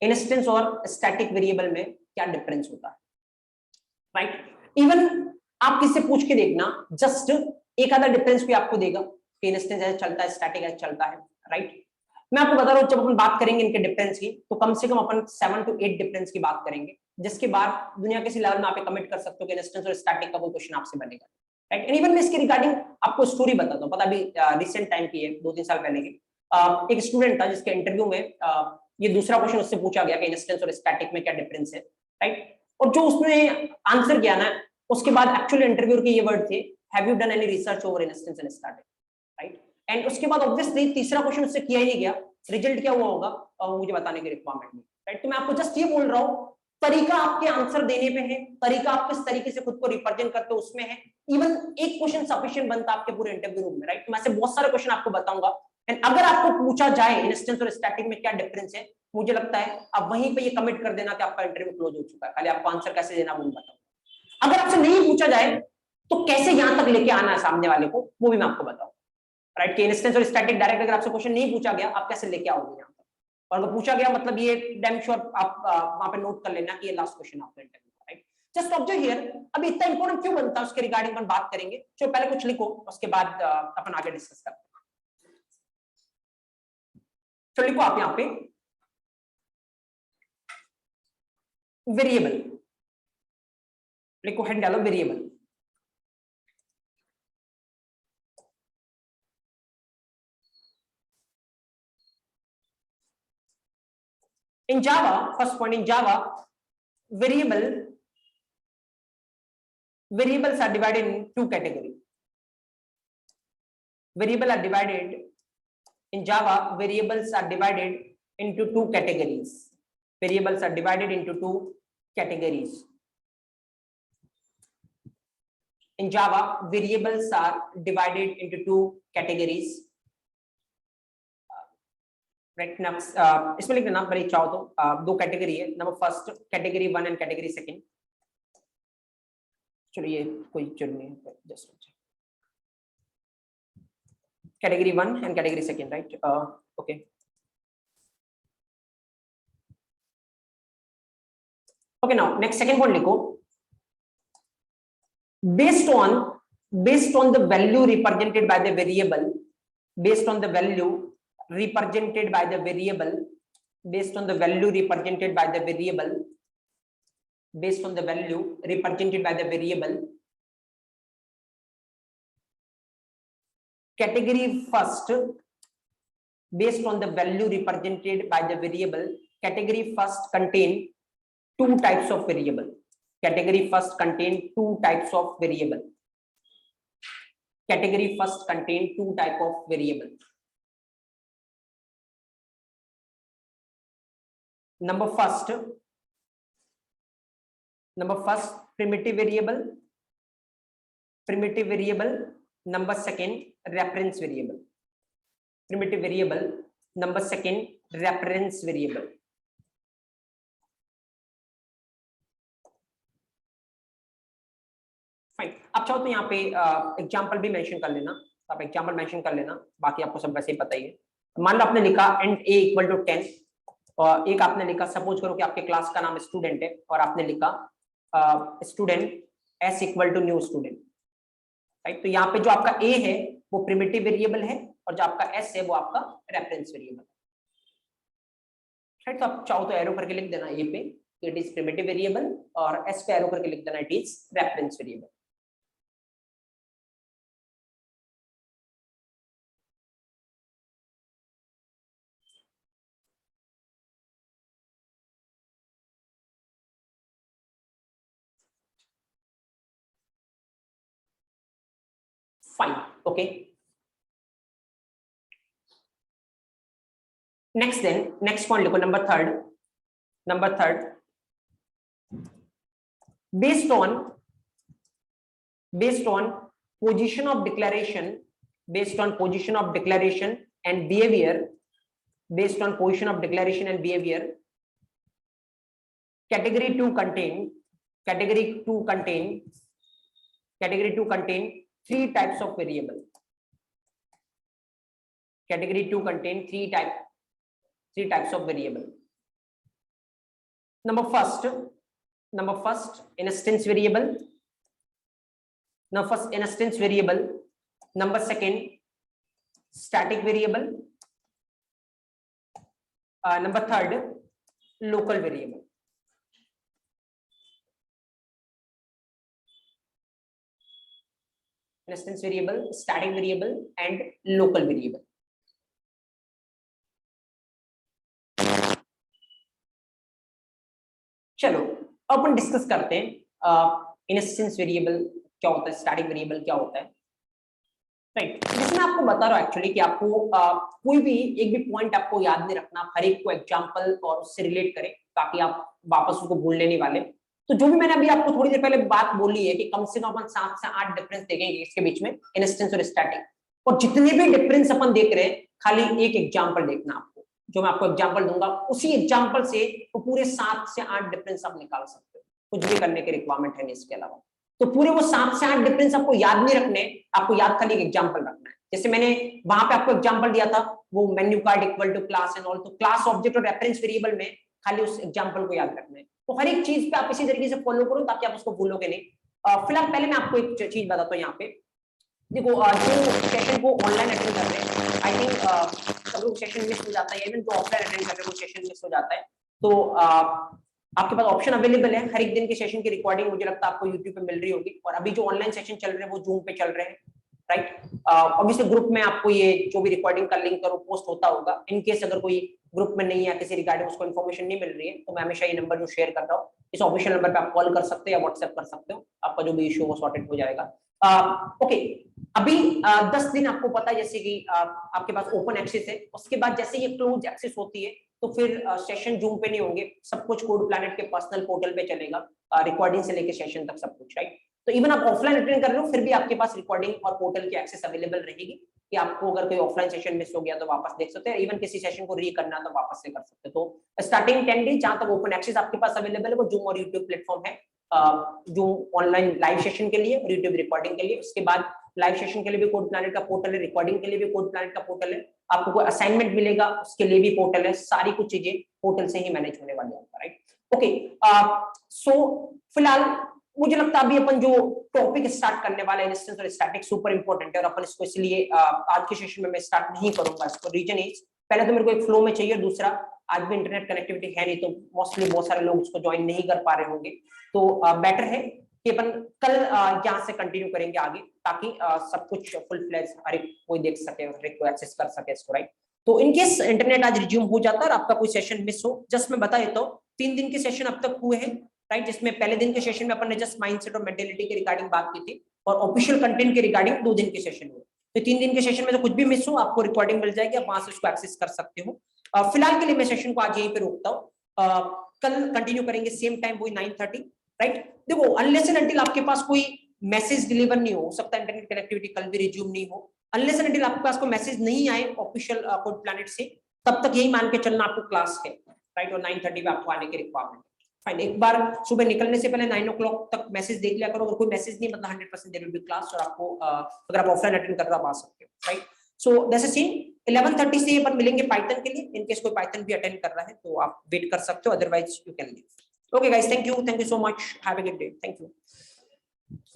instance और स्टैटिक वेरिएबल में क्या डिफरेंस होता है, राइट। इवन आप किससे पूछ के देखना, जस्ट एक आधा डिफरेंस भी आपको देगा कि इंस्टेंस ऐसे चलता है, स्टैटिक ऐसे चलता है, राइट। मैं आपको बता रहा हूं जब अपन बात करेंगे इनके डिफरेंस की तो कम से कम अपन 7 to 8 डिफरेंस की बात करेंगे, जिसके बाद दुनिया किसी लेवल में आप कमिट कर सकते हो कि इंस्टेंस और स्टैटिक का कोई क्वेश्चन आपसे बनेगा, राइट। एंड इवन मैं इसके रिगार्डिंग आपको स्टोरी बताता हूं, पता अभी रिसेंट टाइम की है, 2-3 साल पहले की। एक स्टूडेंट था जिसके इंटरव्यू में ये दूसरा क्वेश्चन उससे पूछा गया कि इंस्टेंस और स्टैटिक में क्या डिफरेंस है, राइट। और जो उसने आंसर किया ना, उसके बाद एक्चुअली इंटरव्यूअर के ये वर्ड थे, have you done any research over instance and static, right. And उसके बाद ऑब्वियसली तीसरा क्वेश्चन उससे किया ही नहीं गया, रिजल्ट क्या हुआ होगा मुझे बताने की रिक्वायरमेंट नहीं, राइट। तो मैं आपको जस्ट ये बोल रहा हूँ, तरीका आपके आंसर देने पे है, तरीका आप किस तरीके से खुद को रिप्रेजेंट करते हो उसमें है। इवन एक क्वेश्चन सफिशिएंट बनता है आपके पूरे इंटरव्यू रूम में, राइट। तो मैं से बहुत सारे क्वेश्चन आपको बताऊंगा, एंड अगर आपको पूछा जाए इंस्टेंस और स्टैटिक में क्या डिफरेंस है, मुझे लगता है आप वहीं पे ये कमिट कर देना कि आपका इंटरव्यू क्लोज हो चुका है, खाली आपको आंसर कैसे देना वो बताऊंगा। अगर आपसे नहीं पूछा जाए तो कैसे यहां तक लेके आना है सामने वाले को, वो भी मैं आपको बताऊं, राइट। कि इंस्टेंस और स्टैटिक डायरेक्ट अगर आपसे क्वेश्चन नहीं पूछा गया आप कैसे लेके आओगे यहाँ पर, और अगर पूछा गया मतलब ये डैम श्योर आप वहां पे नोट कर लेना कि ये लास्ट क्वेश्चन आपका interview, right. Just observe here, अभी इतना इंपॉर्टेंट क्यों बनता है उसके रिगार्डिंग अपन बात करेंगे। जो पहले कुछ लिखो उसके बाद अपन आगे डिस्कस करते हैं। तो लिखो आप यहाँ पे वेरिएबल, लिखो हेड डालो variable, in Java, first point in Java, variable variables are divided in two categories. Variables are divided in Java. Variables are divided into two categories. Variables are divided into two categories. In Java, variables are divided into two categories. Right now, इसमें लिख देना बड़ी चाहो तो दो category है. Number first category 1 and category second. चलिए कोई जरूरी नहीं है, just category 1 and category second, right? Okay. Okay, now next second point लिखो. based on the value represented by the variable, based on the value represented by the variable, based on the value represented by the variable, based on the value represented by the variable, category first, based on the value represented by the variable, category first contain two types of variable. Category first contain two types of variable. Category first contain two type of variable. Number first primitive variable. Number second reference variable. Primitive variable. Number second reference variable. Fine. आप चाहो तो यहाँ पे example भी mention कर लेना. आप example mention कर लेना, बाकी आपको सब वैसे ही पता ही है. मान लो आपने लिखा एंड a इक्वल टू 10 और एक आपने लिखा, सपोज करो कि आपके क्लास का नाम स्टूडेंट है और आपने लिखा student s equal to new student, right? तो यहाँ पे जो आपका a है वो प्रिमिटिव वेरिएबल है और जो आपका s है वो आपका रेफरेंस वेरिएबल, राइट? तो आप चाहो तो एरो करके लिख देना a पे इट इज प्रिमिटिव वेरिएबल और s पे एरो करके लिख देना it is reference variable. Fine. Okay. Next point लिखो. Number third. Based on position of declaration, based on position of declaration and behavior, based on position of declaration and behavior, category 2 contain three types of variable. Category 2 contain three types of variable. Number first instance variable. Number second static variable. Number third local variable. Instance variable, static variable and local variable. चलो अपन discuss करते हैं instance variable क्या होता है, static variable क्या होता है, right? जिसमें आपको बता रहा हूं एक्चुअली कि आपको कोई भी एक भी पॉइंट आपको याद नहीं रखना, हर एक को एग्जांपल और उससे रिलेट करें ताकि आप वापस उसको भूलने नहीं वाले. तो जो भी मैंने अभी आपको थोड़ी देर पहले बात बोली है कि कम से कम अपन 7 से 8 डिफरेंस देखेंगे इसके बीच में, इंस्टेंस और स्टैटिक. और जितने भी डिफरेंस अपन देख रहे हैं खाली एक एग्जांपल देखना आपको, जो मैं आपको एग्जांपल दूंगा उसी एग्जांपल से तो पूरे 7 से 8 डिफरेंस आप निकाल सकते हो. कुछ भी करने की रिक्वायरमेंट है नहीं इसके अलावा. तो पूरे वो 7 से 8 डिफरेंस आपको याद नहीं रखने, आपको याद खाली एक एग्जांपल रखना है. जैसे मैंने वहां पे आपको एग्जांपल दिया था वो menu card equal to class and all, तो क्लास ऑब्जेक्ट और रेफरेंस वेरिएबल में खाली उस एग्जांपल को याद रखना है. तो हर एक चीज पे आप इसी तरीके से फॉलो करो ताकि आप उसको भूलोगे नहीं. फिलहाल पहले मैं आपको एक चीज बताता हूँ. यहाँ पे देखो, जो सेशन को ऑनलाइन अटेंड कर रहे हैं, आई थिंक सब लोग सेशन मिस हो जाता है, इवन जो ऑफलाइन अटेंड कर रहे हैं वो सेशन मिस हो जाता है. तो आपके पास ऑप्शन अवेलेबल है, हर एक दिन के सेशन की रिकॉर्डिंग मुझे लगता है आपको यूट्यूब पे मिल रही होगी. और अभी जो ऑनलाइन सेशन चल रहे हैं वो जूम पे चल रहे हैं, राइट। ऑब्वियसली ग्रुप में आपको ये जो भी रिकॉर्डिंग का लिंक करो पोस्ट होता होगा। इन केस अगर कोई ग्रुप में नहीं है, किसी रिगार्डिंग उसको इन्फॉर्मेशन नहीं मिल रही है, तो मैं हमेशा ये नंबर जो शेयर कर रहा हूँ, इस ऑफिशियल नंबर पे आप कॉल कर सकते हो या व्हाट्सएप कर सकते हो, आपका जो भी इशू वो सॉर्टेड हो जाएगा। ओके, अभी 10 दिन आपको पता है जैसे कि आपके पास ओपन एक्सेस है, उसके बाद जैसे ये क्लोज एक्सेस होती है तो फिर सेशन जूम पे नहीं होंगे, सब कुछ कोड प्लैनेट के पर्सनल पोर्टल पे चलेगा, रिकॉर्डिंग से लेके सेशन तक सब कुछ, राइट। तो इवन आप ऑफलाइन अटेंड कर रहे हो फिर भी आपके पास रिकॉर्डिंग और पोर्टल की एक्सेस अवेलेबल रहेगी कि आपको अगर कोई ऑफलाइन सेशन मिस हो गया तो वापस देख सकते हैं, इवन किसी सेशन को री करना तो वापस से कर सकते हैं। तो स्टार्टिंग 10 डेज जहां तक ओपन एक्सेस आपके पास अवेलेबल है वो जूम और यूट्यूब प्लेटफॉर्म है, जो ऑनलाइन लाइव सेशन के लिए और यूट्यूब रिकॉर्डिंग के लिए। उसके बाद लाइव सेशन के लिए भी कोड प्लैनेट का पोर्टल है, रिकॉर्डिंग के लिए भी कोड प्लैनेट का पोर्टल है, आपको कोई असाइनमेंट मिलेगा उसके लिए भी पोर्टल है, सारी कुछ चीजें पोर्टल से ही मैनेज होने वाली है, राइट। ओके, सो फिलहाल मुझे लगता है अभी अपन जो टॉपिक स्टार्ट करने वाले हैं इंस्टेंस और स्टैटिक सुपर इंपॉर्टेंट है, और अपन इसको इसलिए आज के सेशन में मैं स्टार्ट नहीं करूंगा इसको। रीजन इज, पहले तो मेरे को एक फ्लो में चाहिए, दूसरा आज भी इंटरनेट कनेक्टिविटी है नहीं, तो मोस्टली बहुत सारे लोग उसको ज्वाइन नहीं कर पा रहे होंगे, तो बेटर है कि अपन कल यहाँ से कंटिन्यू करेंगे आगे, ताकि सब कुछ फुल फ्लैश हर एक कोई देख सके, हर एक को एक्सेस कर सके इसको, राइट। तो इन केस इंटरनेट आज रिज्यूम हो जाता है और आपका कोई सेशन मिस हो, जस्ट मैं बता देता हूँ 3 दिन के सेशन अब तक हुए हैं, राइट, जिसमें पहले दिन के सेशन में अपन ने जस्ट माइंडसेट और मेंटालिटी के रिगार्डिंग बात की थी, और ऑफिशियल कंटेंट के रिगार्डिंग 2 दिन के सेशन हुए। तो 3 दिन के सेशन में तो कुछ भी मिस हो आपको रिकॉर्डिंग मिल जाएगी, आप वहां से उसको एक्सेस कर सकते हो। फिलहाल के लिए मैं सेशन को आज यहीं पे रोकता हूँ, कल कंटिन्यू करेंगे सेम टाइम वही 9:30, राइट। देखो अनलेस एंड अनटिल आपके पास कोई मैसेज डिलीवर नहीं हो सकता, इंटरनेट कनेक्टिविटी कल भी रिज्यूम नहीं हो, अनलेस एंड अनटिल आपके पास कोई मैसेज नहीं आए ऑफिशियल कोड प्लैनेट से, तब तक यही मान के चलना आपको क्लास है, राइट, और 9:30 पे आपको आने की रिक्वायरमेंट। फाइन, एक बार सुबह निकलने से पहले 9 o'clock तक मैसेज देख लिया करो, अगर कोई मैसेज नहीं मतलब 100% देयर विल बी क्लास, और आपको अगर आप ऑफलाइन अटेंड कर रहे हो आप आ सकते हो, right. So that's a scene. 11:30 से अपन मिलेंगे पाइथन के लिए, इन केस कोई पाइथन भी अटेंड कर रहा है तो आप वेट कर सकते हो, otherwise you can leave. Okay guys, thank you so much, have a good day, thank you.